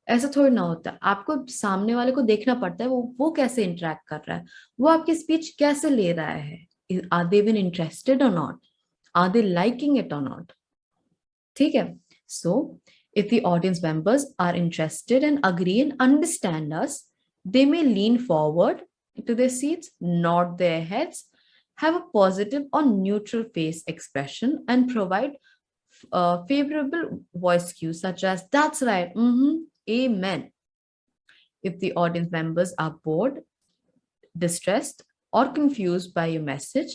ऐसा थोड़ी ना होता है. आपको सामने वाले को देखना पड़ता है, वो कैसे इंटरेक्ट कर रहा है, वो आपकी स्पीच कैसे ले रहा है. Are they even interested or not, are they liking it or not. ठीक है. सो if the audience members are interested and agree and understand us, they may lean forward to their seats, nod their heads, have a positive or neutral face expression, and provide favorable voice cues such as "That's right," "Amen." If the audience members are bored, distressed, or confused by your message,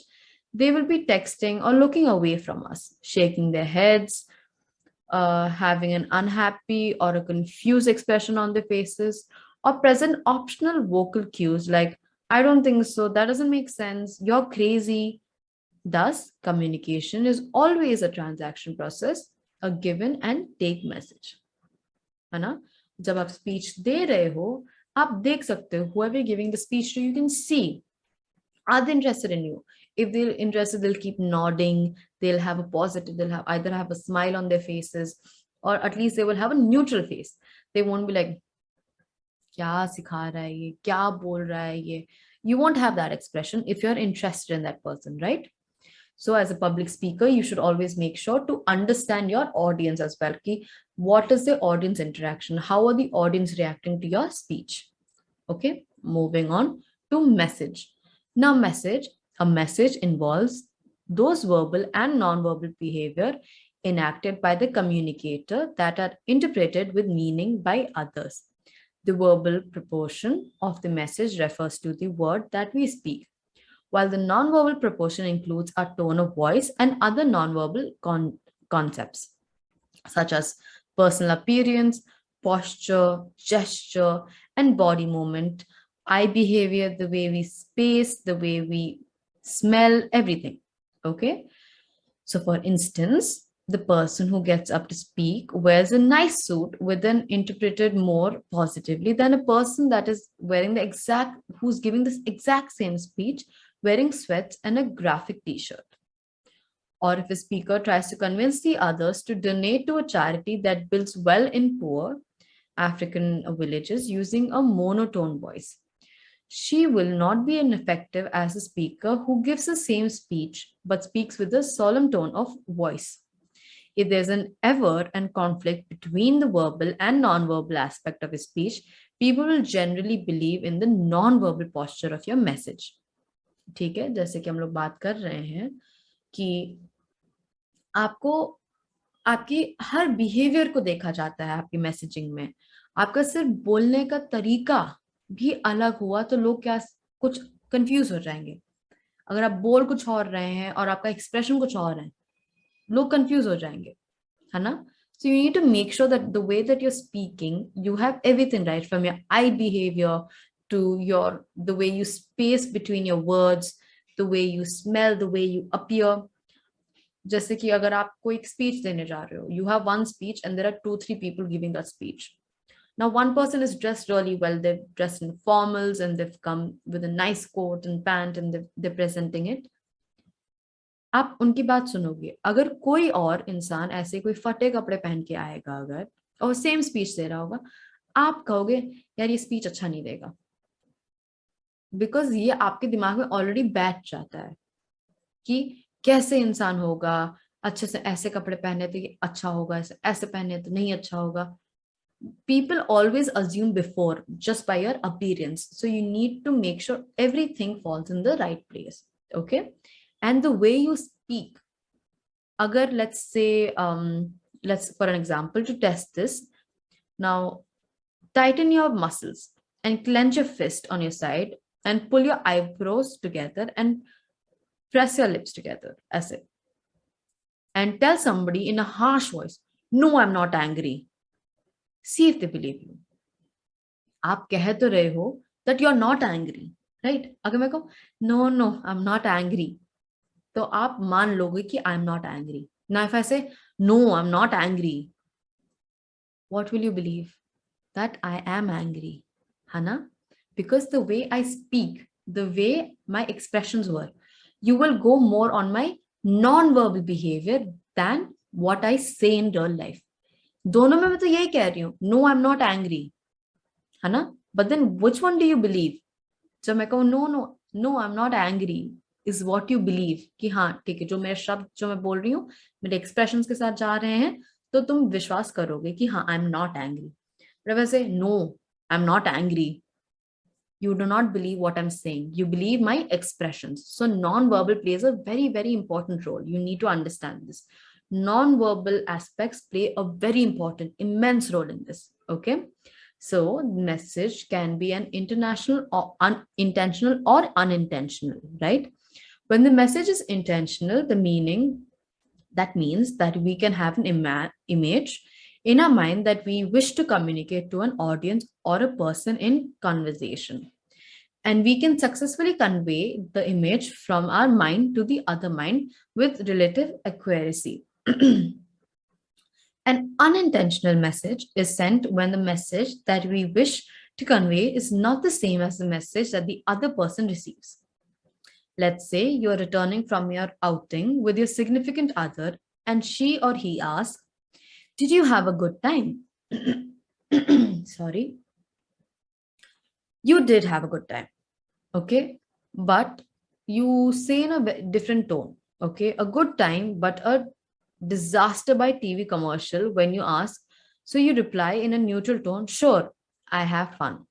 they will be texting or looking away from us, shaking their heads, having an unhappy or a confused expression on their faces, or present optional vocal cues like, I don't think so, that doesn't make sense, you're crazy. Thus, communication is always a transaction process, a given and take message. है ना? जब आप speech दे रहे हो, आप देख सकते हो, whoever giving the speech to, you can see, are they interested in you? If they're interested, they'll keep nodding, they'll have a positive, they'll have either have a smile on their faces, or at least they will have a neutral face. They won't be like, क्या सिखा रहा है ये, क्या बोल रहा है ये. You won't have that expression if you're interested in that person, right? So as a public speaker, you should always make sure to understand your audience as well. Ki, what is the audience interaction? How are the audience reacting to your speech? Okay, moving on to message. Now, a message involves those verbal and non-verbal behavior enacted by the communicator that are interpreted with meaning by others. The verbal proportion of the message refers to the word that we speak, while the non-verbal proportion includes our tone of voice and other non-verbal concepts, such as personal appearance, posture, gesture, and body movement, eye behavior, the way we space, the way we smell, everything. Okay. So for instance, the person who gets up to speak wears a nice suit with an interpreted more positively than a person that is wearing who's giving this exact same speech wearing sweats and a graphic t-shirt. Or if a speaker tries to convince the others to donate to a charity that builds well in poor African villages using a monotone voice, she will not be as effective as a speaker who gives the same speech but speaks with a solemn tone of voice. If there's an ever and conflict between the verbal and non-verbal aspect of a speech, people will generally believe in the non-verbal posture of your message. ठीक है, जैसे कि हम लोग बात कर रहे हैं कि आपको आपकी हर बिहेवियर को देखा जाता है आपकी मैसेजिंग में। आपका सिर्फ बोलने का तरीका भी अलग हुआ तो लोग क्या कुछ कंफ्यूज हो जाएंगे। अगर आप बोल कुछ और रहे हैं और आपका एक्सप्रेशन कुछ और है, लोग कंफ्यूज हो जाएंगे, है ना? So you need to make sure that the way that you're speaking, you have everything right, from your eye behavior to the way you space between your words, the way you smell, the way you appear. जैसे कि अगर आप कोई speech देने जा रहे हो, you have one speech and there are 2-3 people giving that speech. Now one person is dressed really well, they're dressed in formals and they've come with a nice coat and pant and they're presenting it. आप उनकी बात सुनोगे। अगर कोई और इंसान ऐसे कोई फटे कपड़े पहन के आएगा अगर और सेम स्पीच दे रहा होगा, आप कहोगे यार ये स्पीच अच्छा नहीं देगा, बिकॉज ये आपके दिमाग में ऑलरेडी बैठ जाता है कि कैसे इंसान होगा, अच्छे से ऐसे कपड़े पहने तो ये अच्छा होगा, ऐसे पहने तो नहीं अच्छा होगा। People always assume before just by your appearance, so you need to make sure everything falls in the right place. Okay, and the way you speak, agar let's say let's for an example to test this, now tighten your muscles and clench your fist on your side and pull your eyebrows together and press your lips together as it, and tell somebody in a harsh voice, no, I'm not angry. See if they believe you. आप कह तो रहे हो that you're not angry, right? अगर मैं कहूँ no, I'm not angry, तो आप मान लोगे कि I'm not angry. Now if I say no, I'm not angry, what will you believe? That I am angry, है ना? Because the way I speak, the way my expressions were, you will go more on my non-verbal behavior than what I say in real life. दोनों में मैं तो यही कह रही हूँ, no, I'm not angry, है ना? But then which one do you believe? जब मैं कहूँ no, I'm not angry is what you believe कि हाँ ठीक है, जो मेरे शब्द जो मैं बोल रही हूँ मेरे एक्सप्रेशंस के साथ जा रहे हैं, तो तुम विश्वास करोगे कि हाँ I'm not angry. But if I say no, I'm not angry, you do not believe what I'm saying. You believe my expressions. So non-verbal plays a very, very important role. You need to understand this. Non-verbal aspects play a very important, immense role in this. Okay. So message can be an international or intentional or unintentional, right? When the message is intentional, that means that we can have an image in our mind that we wish to communicate to an audience or a person in conversation. And we can successfully convey the image from our mind to the other mind with relative accuracy. An unintentional message is sent when the message that we wish to convey is not the same as the message that the other person receives. Let's say you're returning from your outing with your significant other and she or he asks, did you have a good time? Sorry. You did have a good time. Okay. But you say in a different tone. Okay. A good time, but a disaster by TV commercial when you ask. So you reply in a neutral tone, sure, I have fun.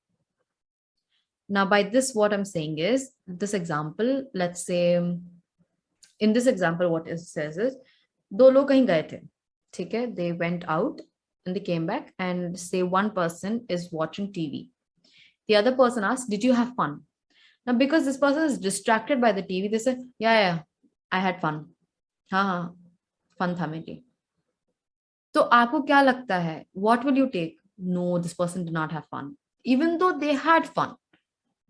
Now, by this, what I'm saying is this example, let's say in this example, what it says is, दो लोग कहीं गए थे, ठीक है? They went out and they came back, and say one person is watching TV. The other person asks, did you have fun? Now, because this person is distracted by the TV, they say, yeah, I had fun. हाँ, fun था मेरी. तो आपको क्या लगता है? What will you take? No, this person did not have fun, even though they had fun.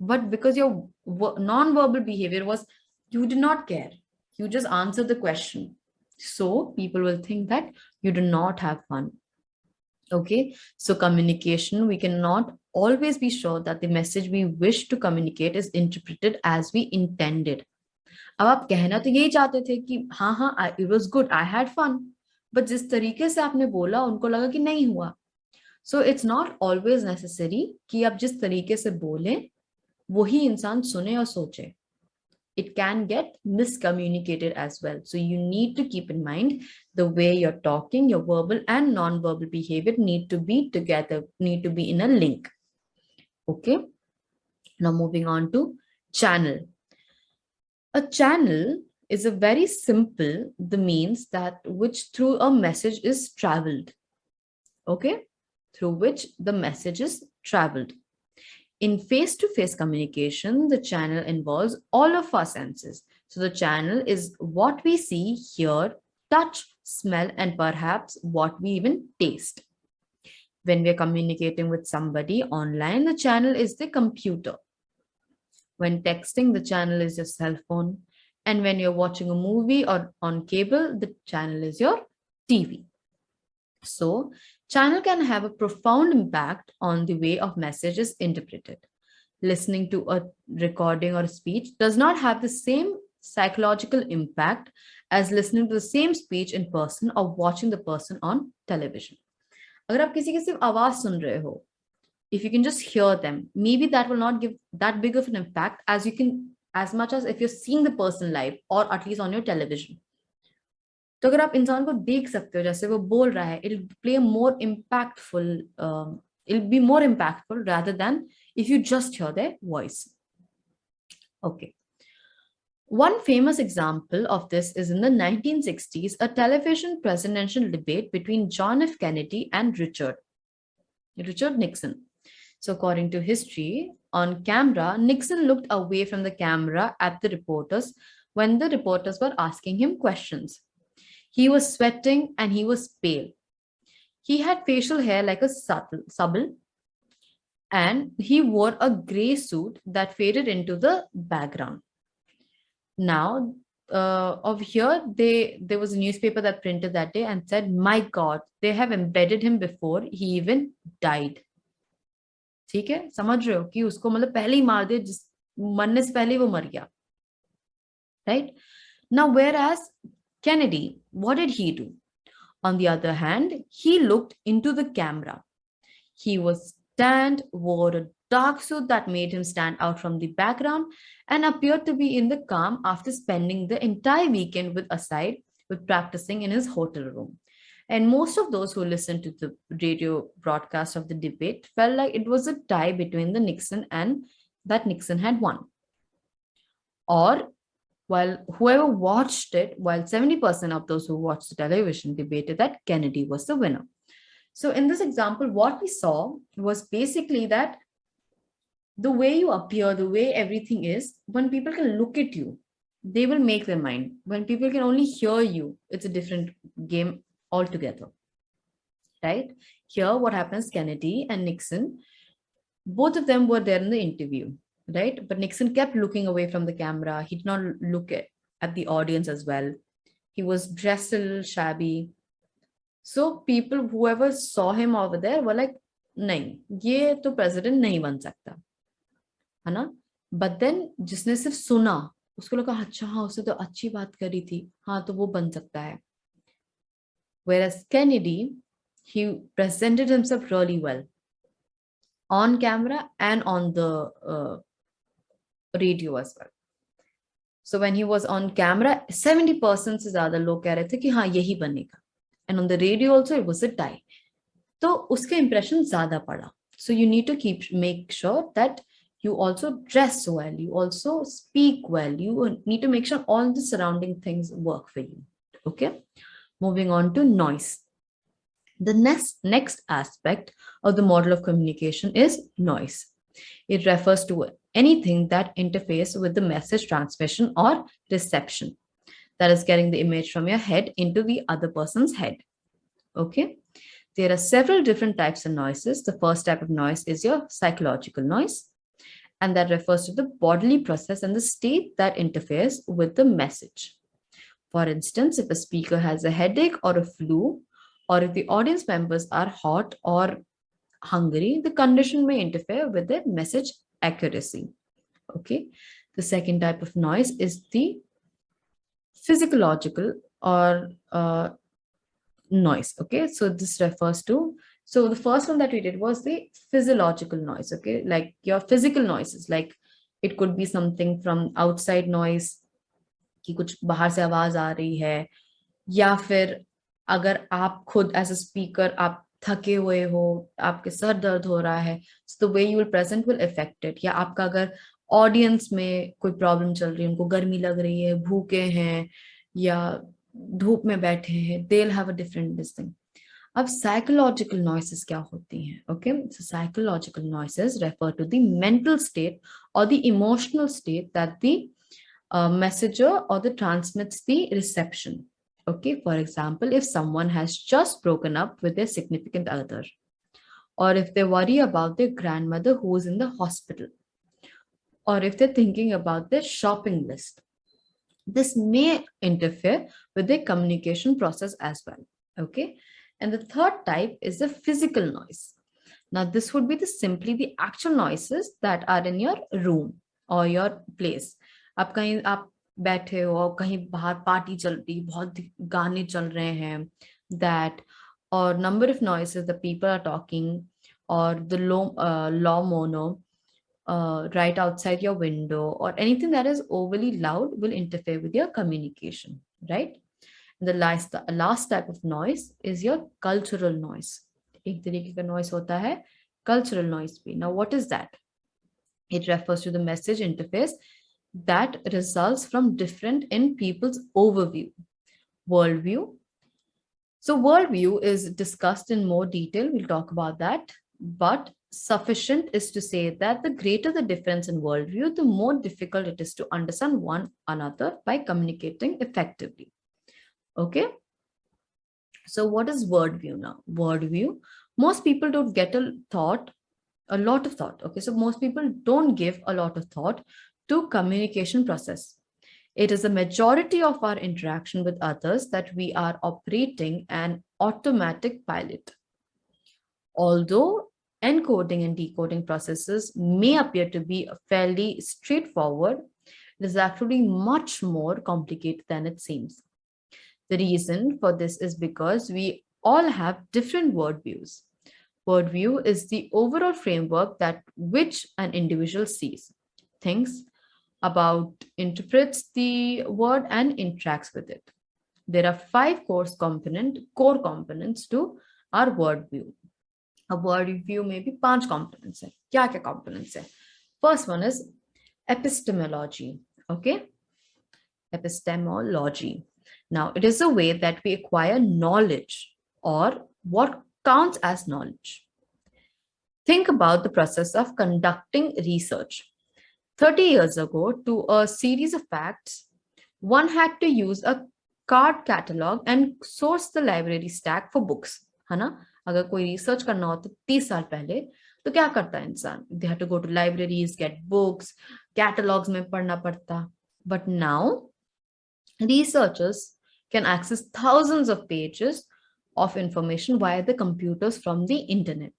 But because your non-verbal behavior was, you did not care. You just answered the question. So people will think that you do not have fun. Okay, so communication, we cannot always be sure that the message we wish to communicate is interpreted as we intended. अब आप कहना तो यही चाहते थे कि हाँ हाँ it was good, I had fun, but जिस तरीके से आपने बोला उनको लगा कि नहीं हुआ. So it's not always necessary कि आप जिस तरीके से बोलें वही इंसान सुने और सोचे. It can get miscommunicated as well. So you need to keep in mind the way you're talking, your verbal and non-verbal behavior need to be together, need to be in a link. Okay. Now moving on to channel. A channel is a very simple, the means that which through a message is traveled. Okay. Through which the message is traveled. In face-to-face communication, the channel involves all of our senses. So the channel is what we see, hear, touch, smell, and perhaps what we even taste. When we're communicating with somebody online, the channel is the computer. When texting, the channel is your cell phone. And when you're watching a movie or on cable, the channel is your TV. So channel can have a profound impact on the way of message is interpreted. Listening to a recording or speech does not have the same psychological impact as listening to the same speech in person or watching the person on television. अगर आप किसी की सिर्फ आवाज सुन रहे हो, if you can just hear them, maybe that will not give that big of an impact as much as if you're seeing the person live or at least on your television. तो अगर आप इंसान को देख सकते हो जैसे वो बोल रहा है, it'll play a more impactful, it'll be more impactful rather than if you just hear their voice. Okay. One famous example of this is in the 1960s, a television presidential debate between John F. Kennedy and Richard Nixon. So according to history, on camera, Nixon looked away from the camera at the reporters when the reporters were asking him questions. He was sweating and he was pale. He had facial hair like a stubble, and he wore a gray suit that faded into the background. Now, over here, there was a newspaper that printed that day and said, "My God, they have embedded him before he even died." ठीक है, समझ रहे हो कि उसको मतलब पहले ही मार दे, जिस मरने से पहले वो मर गया. Right? Now, whereas Kennedy, what did he do? On the other hand, he looked into the camera. He was tanned, wore a dark suit that made him stand out from the background, and appeared to be in the calm after spending the entire weekend with practicing in his hotel room. And most of those who listened to the radio broadcast of the debate felt like it was a tie between the Nixon and that Nixon had won. Or while whoever watched it, while 70% of those who watched the television debated that Kennedy was the winner. So in this example, what we saw was basically that the way you appear, the way everything is, when people can look at you, they will make their mind. When people can only hear you, it's a different game altogether, right? Here, what happens, Kennedy and Nixon, both of them were there in the interview, right? But Nixon kept looking away from the camera. He did not look at the audience as well. He was dressed a little shabby. So people, whoever saw him over there, were like, नहीं, ये तो president नहीं बन सकता, है ना? But then जिसने सिर्फ सुना, उसको लगा अच्छा हाँ उसने तो अच्छी बात करी थी, हाँ तो वो बन सकता है. Whereas Kennedy, he presented himself really well on camera and on the radio as well. So when he was on camera, 70% से ज़्यादा लोग कह रहे थे कि हाँ यही बनेगा. And on the radio also it was a tie. तो उसके impression ज़्यादा पड़ा. So you need to make sure that you also dress well, you also speak well, you need to make sure all the surrounding things work for you. Okay, moving on to noise. The next aspect of the model of communication is noise. It refers to anything that interferes with the message transmission or reception, that is getting the image from your head into the other person's head. Okay, there are several different types of noises. The first type of noise is your psychological noise, and that refers to the bodily process and the state that interferes with the message. For instance, if a speaker has a headache or a flu, or if the audience members are hot or hungry, the condition may interfere with the message accuracy. Okay. The second type of noise is the physiological or noise. Okay. So this refers to, so the first one that we did was the physiological noise. Okay. Like your physical noises, like it could be something from outside noise, कि कुछ बाहर से आवाज आ रही है, या फिर अगर आप खुद एज अ स्पीकर आप थके हुए हो, आपके सर दर्द हो रहा है, so the way you will present will affect it. या आपका अगर ऑडियंस में कोई प्रॉब्लम चल रही है, उनको गर्मी लग रही है, भूखे हैं या धूप में बैठे हैं, they'll have a different this thing. अब साइकोलॉजिकल नॉइसेस क्या होती हैं? Okay, so psychological noises refer to the mental state और the emotional state that the messenger or the transmits the reception. Okay, for example, if someone has just broken up with their significant other, or if they worry about their grandmother who is in the hospital, or if they're thinking about their shopping list, this may interfere with their communication process as well. Okay, and the third type is the physical noise. Now, this would be simply the actual noises that are in your room or your place. आप कहीं आप बैठे हो और कहीं बाहर party चल रही, बहुत गाने चल रहे हैं, that, or number of noises the people are talking, or the low mono right outside your window, or anything that is overly loud will interfere with your communication, right? And the last type of noise is your cultural noise. एक तरीके का noise होता है cultural noise भी. Now, what is that? It refers to the message interface that results from different in people's overview, worldview. So worldview is discussed in more detail. We'll talk about that, but sufficient is to say that the greater the difference in worldview, the more difficult it is to understand one another by communicating effectively. Okay. So what is worldview now? Worldview, most people don't get a lot of thought. Okay. So most people don't give a lot of thought to communication process. It is a majority of our interaction with others that we are operating an automatic pilot. Although encoding and decoding processes may appear to be fairly straightforward, it is actually much more complicated than it seems. The reason for this is because we all have different worldviews. Worldview is the overall framework that which an individual sees, thinks about, interprets the word, and interacts with it. There are 5 core components to our worldview. A worldview may be 5 components. क्या components है? First one is epistemology. Okay, epistemology. Now, it is a way that we acquire knowledge, or what counts as knowledge. Think about the process of conducting research. 30 years ago, to a series of facts, one had to use a card catalog and source the library stack for books. है ना? अगर कोई research करना हो तो 30 साल पहले तो क्या करता है इंसान? They had to go to libraries, get books, catalogs में पढ़ना पड़ता. But now, researchers can access thousands of pages of information via the computers from the internet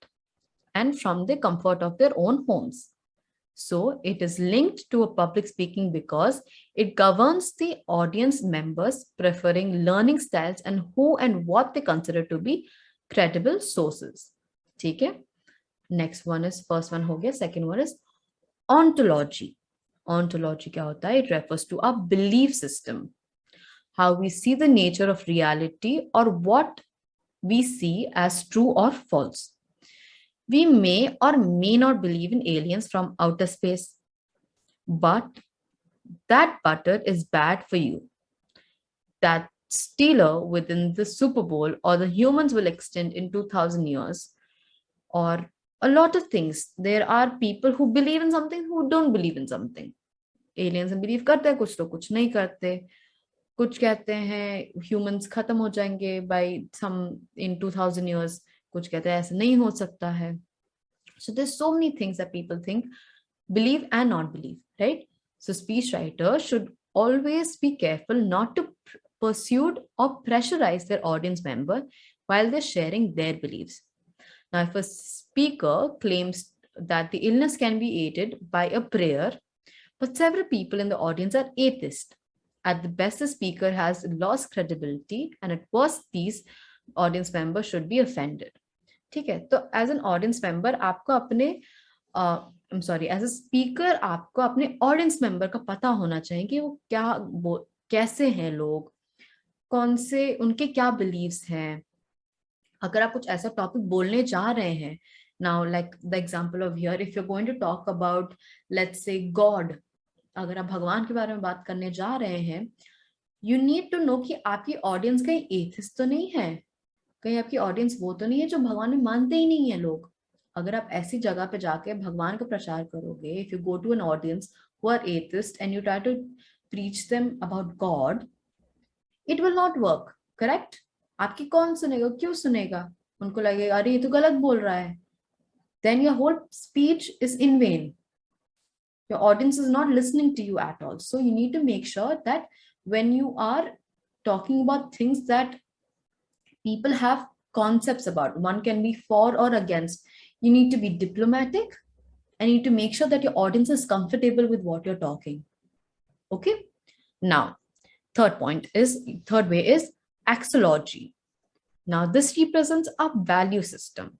and from the comfort of their own homes. So it is linked to a public speaking because it governs the audience members preferring learning styles and who and what they consider to be credible sources. ठीक है? Next one is, first one हो गया, second one is ontology. Ontology क्या होता है? It refers to our belief system, how we see the nature of reality or what we see as true or false. We may or may not believe in aliens from outer space, but that butter is bad for you. That Steeler within the Super Bowl, or the humans will extend in 2000 years, or a lot of things. There are people who believe in something who don't believe in something. Aliens believe करते हैं कुछ तो कुछ नहीं करते. कुछ कहते हैं humans खत्म हो जाएंगे by some in 2000 years. कुछ कहते हैं ऐसा नहीं हो सकता है. So there's so many things that people think, believe and not believe, right? So speechwriters should always be careful not to pursued or pressurized their audience member while they're sharing their beliefs. Now, if a speaker claims that the illness can be aided by a prayer, but several people in the audience are atheists, at the best, the speaker has lost credibility, and at worst, these audience members should be offended. ठीक है, तो as an audience member आपको अपने sorry as a speaker आपको अपने audience member का पता होना चाहिए कि वो कैसे हैं लोग, कौन से उनके क्या बिलीव्स हैं. अगर आप कुछ ऐसा टॉपिक बोलने जा रहे हैं, now like the example of here, if you are going to talk about let's say God, अगर आप भगवान के बारे में बात करने जा रहे हैं, यू नीड टू नो कि आपकी ऑडियंस कहीं एथिस्ट तो नहीं है, कहीं आपकी ऑडियंस वो तो नहीं है जो भगवान में मानते ही नहीं है लोग. अगर आप ऐसी जगह पे जाके भगवान का प्रचार करोगे, if you go to an audience who are atheist and you try to preach them about God, it will not work. Correct? आपकी कौन सुनेगा, क्यों सुनेगा? उनको लगेगा अरे ये तो गलत बोल रहा है. Then your whole speech is in vain. Your audience is not listening to you at all. So you need to make sure that when you are talking about things that people have concepts about, one can be for or against, you need to be diplomatic and you need to make sure that your audience is comfortable with what you're talking. Okay. Now, third way is axiology. Now, this represents a value system,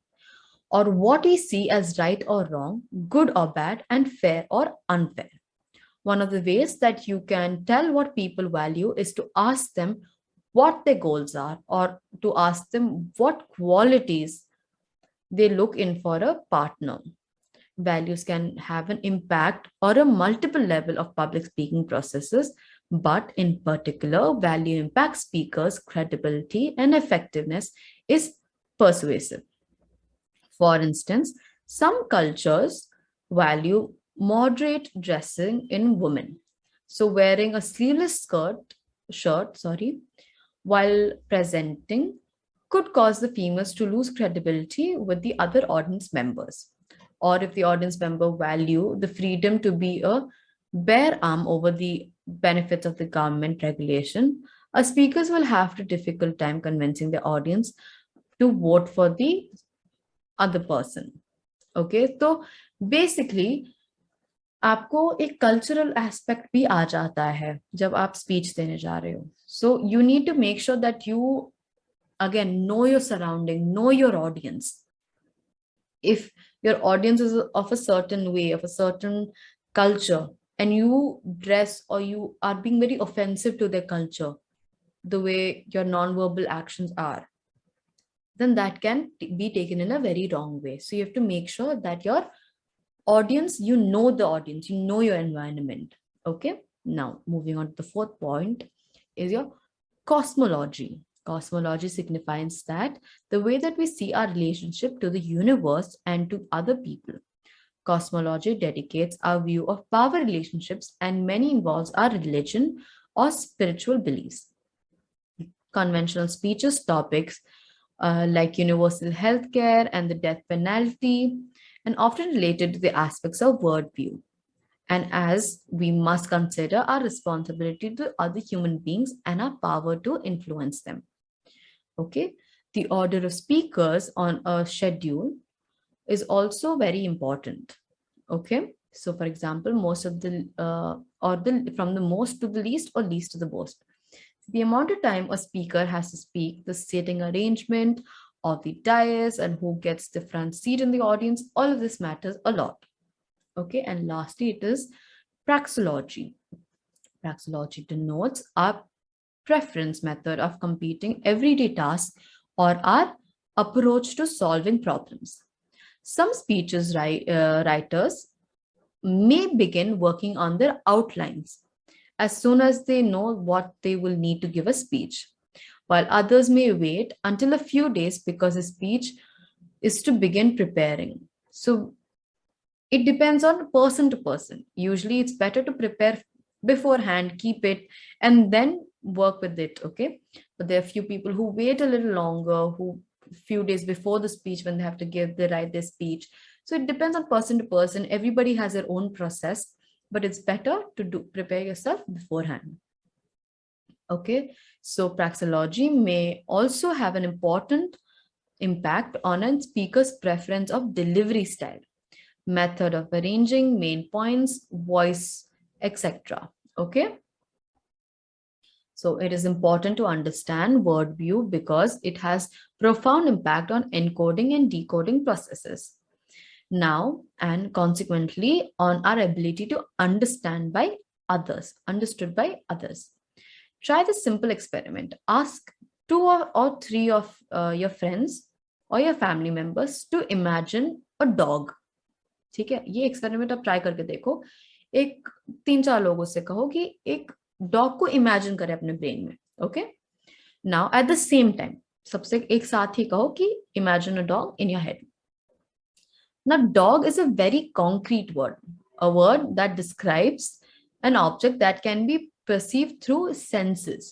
or what we see as right or wrong, good or bad, and fair or unfair. One of the ways that you can tell what people value is to ask them what their goals are, or to ask them what qualities they look in for a partner. Values can have an impact or a multiple level of public speaking processes, but in particular, value impact speakers' credibility and effectiveness is persuasive. For instance, some cultures value moderate dressing in women. So wearing a sleeveless shirt, while presenting could cause the females to lose credibility with the other audience members. Or if the audience member value the freedom to be a bare arm over the benefits of the government regulation, speakers will have a difficult time convincing the audience to vote for the other person. Okay, तो basically आपको एक cultural aspect भी आ जाता है जब आप speech देने जा रहे हो. So you need to make sure that you again know your surrounding, know your audience. If your audience is of a certain way, of a certain culture, and you dress or you are being very offensive to their culture, the way your non-verbal actions are, then that can be taken in a very wrong way. So you have to make sure that your audience, you know the audience, you know your environment. Okay. Now, moving on to the fourth point is your cosmology. Cosmology signifies that the way that we see our relationship to the universe and to other people. Cosmology dedicates our view of power relationships, and many involves our religion or spiritual beliefs. Conventional speeches topics like universal healthcare and the death penalty, and often related to the aspects of worldview. And as we must consider our responsibility to other human beings and our power to influence them. Okay, the order of speakers on a schedule is also very important. Okay, so for example, most of the from the most to the least or least to the most. The amount of time a speaker has to speak, the seating arrangement of the dais, and who gets the front seat in the audience, all of this matters a lot. Okay, and lastly, it is praxeology. Praxeology denotes our preference method of completing everyday tasks or our approach to solving problems. Some speeches writers may begin working on their outlines as soon as they know what they will need to give a speech, while others may wait until a few days because a speech is to begin preparing. So it depends on person to person. Usually it's better to prepare beforehand, keep it, and then work with it. Okay, but there are few people who wait a little longer, who few days before the speech when they have to write their speech. So it depends on person to person. Everybody has their own process, but it's better to prepare yourself beforehand. Okay, so praxeology may also have an important impact on a speaker's preference of delivery style, method of arranging main points, voice, etc. Okay, so it is important to understand word view because it has profound impact on encoding and decoding processes now and consequently on our ability to understand by others, understood by others. Try this simple experiment. Ask two or three of your friends or your family members to imagine a dog. ठीक है, ये experiment आप try करके देखो. एक 3-4 लोगों से कहो कि एक डॉग को इमेजिन करें अपने ब्रेन में. Okay, now at the same time सबसे एक साथ ही कहो कि imagine a dog in your head. Now, dog is a very concrete word, a word that describes an object that can be perceived through senses.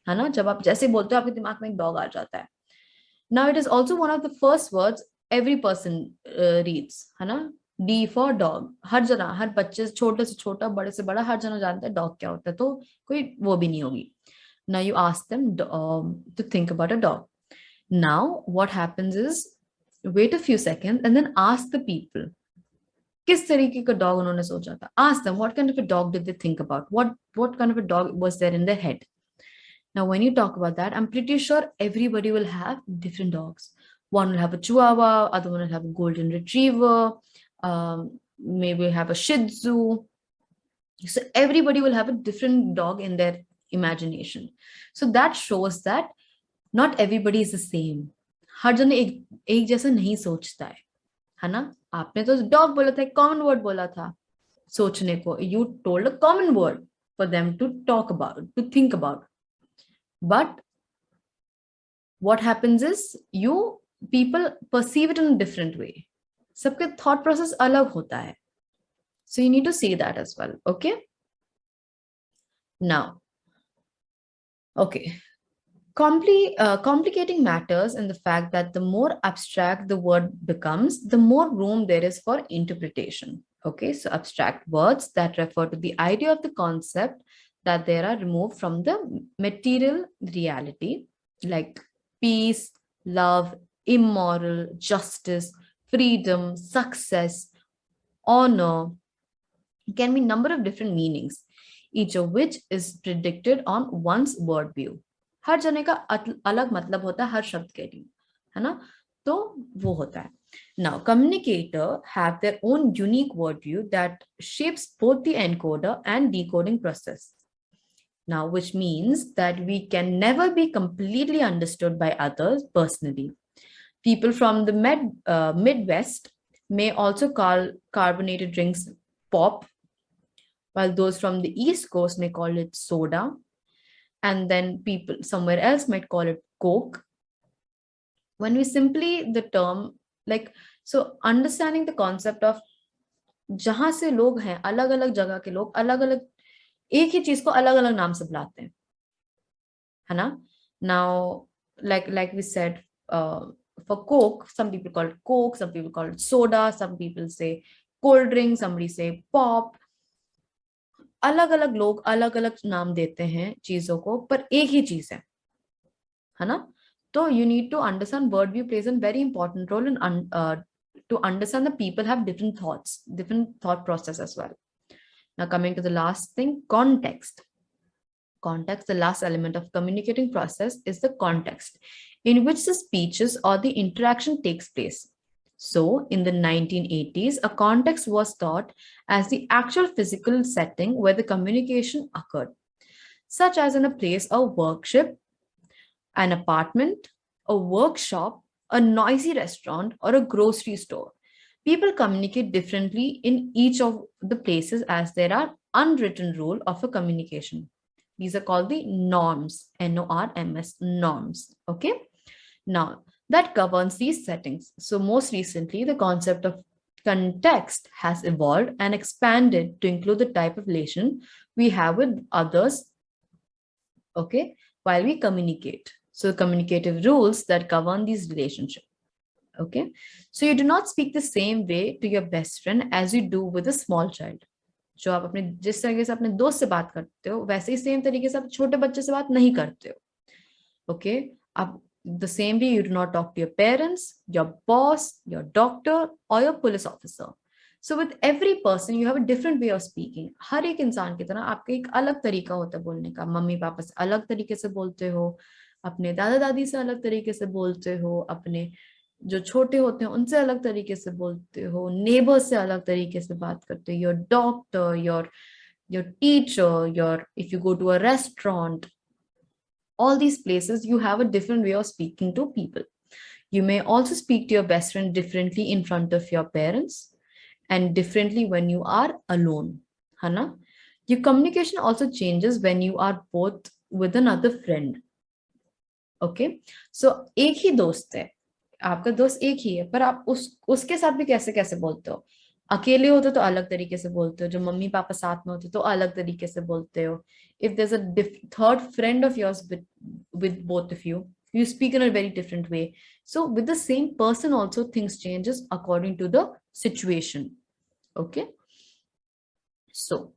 है ना, जब आप जैसे बोलते हो आपके दिमाग में एक डॉग आ जाता है. Now, it is also one of the first words every person reads. है ना, D for dog. हर जना, हर बच्चे छोटे से छोटा बड़े से बड़ा हर जना जानता है डॉग क्या होता है, तो कोई वो भी नहीं होगी. Now you ask them to think about a dog. Now what happens is wait a few seconds and then ask the people किस तरीके का dog उन्होंने सोचा था. Ask them what kind of a dog did they think about, what kind of a dog was there in their head. Now when you talk about that, I'm pretty sure everybody will have different dogs. One will have a chihuahua, other one will have a golden retriever, maybe have a shih tzu. So everybody will have a different dog in their imagination. So that shows that not everybody is the same. हर जन एक जैसा नहीं सोचता है ना. आपने तो dog बोला था, कॉमन वर्ड बोला था सोचने को. You told a common word for them to talk about, to think about. But what happens is you people perceive it in a different way. सबके थॉट प्रोसेस अलग होता है. So you need to see that as well. Okay, now okay, complicating matters in the fact that the more abstract the word becomes, the more room there is for interpretation. Okay, so abstract words that refer to the idea of the concept that they are removed from the material reality, like peace, love, immoral, justice, freedom, success, honor, can be a number of different meanings, each of which is predicted on one's word view. हर जने का अलग मतलब होता है हर शब्द के लिए, है ना, तो वो होता है. Now, communicator have their own unique word view that shapes both the encoder and decoding process. Now, which means that we can never be completely understood by others personally. People from the Midwest may also call carbonated drinks pop, while those from the East Coast may call it soda. And then people somewhere else might call it Coke. When we simply the term, like, so understanding the concept of जहां से लोग हैं, अलग अलग जगह के लोग अलग अलग एक ही चीज को अलग अलग नाम से बुलाते हैं, है ना. Now, like we said, for Coke, some people call it Coke, some people call it soda, some people say cold drink, somebody say pop. अलग अलग लोग अलग अलग नाम देते हैं चीजों को, पर एक ही चीज है ना. तो you need to understand word view plays a very important role in to understand that people have different thoughts, different thought process as well. Now coming to the last thing, context. Context, the last element of communicating process, is the context in which the speeches or the interaction takes place. So in the 1980s, a context was thought as the actual physical setting where the communication occurred, such as in a place of worship, an apartment, a workshop, a noisy restaurant, or a grocery store. People communicate differently in each of the places as there are unwritten rule of a communication. These are called the norms, N-O-R-M-S, norms. Okay. Now, that governs these settings. So most recently, the concept of context has evolved and expanded to include the type of relation we have with others, okay, while we communicate. So communicative rules that govern these relationships. Okay, so you do not speak the same way to your best friend as you do with a small child. जो आप अपने जिस तरीके से अपने दोस्त से बात करते हो वैसे ही सेम तरीके से आप छोटे बच्चे से बात नहीं करते हो। ओके, आप the same way you do not talk to your parents, your boss, your doctor or your police officer. So with every person you have a different way of speaking. हर एक इंसान की तरह आपका एक अलग तरीका होता है बोलने का। मम्मी पापा से अलग तरीके से बोलते हो, अपने दादा दादी से अलग तरीके से बोलते हो, अपने जो छोटे होते हैं उनसे अलग तरीके से बोलते हो, नेबर से अलग तरीके से बात करते हो, your doctor, your teacher, your if you go to a restaurant, all these places you have a different way of speaking to people. You may also speak to your best friend differently in front of your parents and differently when you are alone. Hana? Your communication also changes when you are both with another friend. Okay, so एक ही दोस्त है, आपका दोस्त एक ही है, पर आप उसके साथ भी कैसे कैसे बोलते हो। अकेले होते तो अलग तरीके से बोलते हो, जो मम्मी पापा साथ में होते तो अलग तरीके से बोलते हो। If there is a third friend of yours with both of you speak in a very different way. So with the same person also things changes according to the situation. Okay, so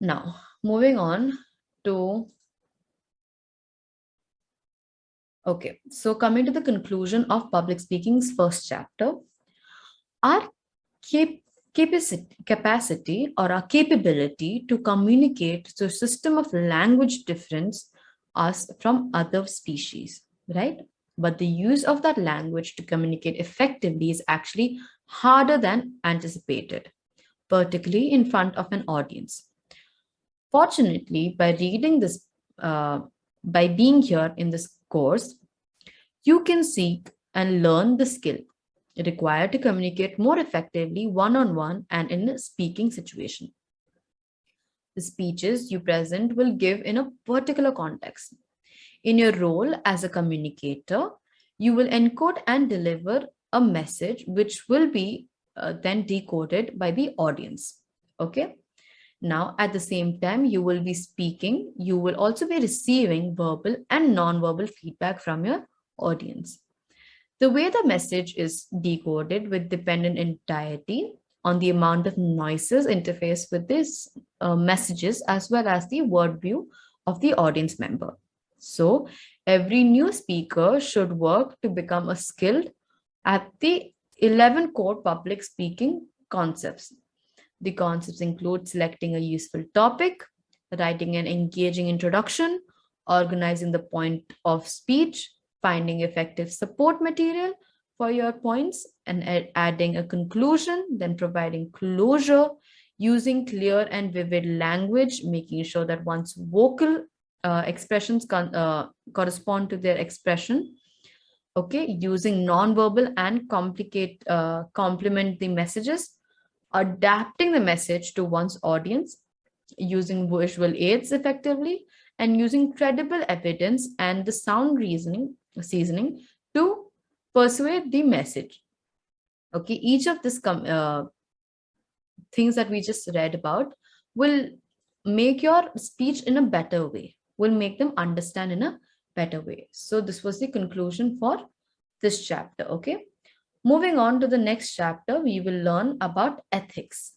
now moving on to okay, so coming to the conclusion of public speaking's first chapter, our capacity or our capability to communicate to a system of language difference us from other species, right? But the use of that language to communicate effectively is actually harder than anticipated, particularly in front of an audience. Fortunately, by reading this, by being here in this course, you can seek and learn the skill required to communicate more effectively one-on-one and in a speaking situation. The speeches you present will give in a particular context. In your role as a communicator, you will encode and deliver a message which will be then decoded by the audience. Okay. Now, at the same time, you will be speaking, you will also be receiving verbal and non-verbal feedback from your audience. The way the message is decoded will depend entirely on the amount of noises interface with these messages as well as the word view of the audience member. So every new speaker should work to become a skilled at the 11 core public speaking concepts. The concepts include selecting a useful topic, writing an engaging introduction, organizing the point of speech, finding effective support material for your points, and adding a conclusion, then providing closure, using clear and vivid language, making sure that one's vocal expressions correspond to their expression. Okay, using non-verbal and complement the messages, adapting the message to one's audience, using visual aids effectively, and using credible evidence and the sound seasoning to persuade the message. Okay, each of these things that we just read about will make your speech in a better way, will make them understand in a better way. So this was the conclusion for this chapter. Okay, moving on to the next chapter, we will learn about ethics.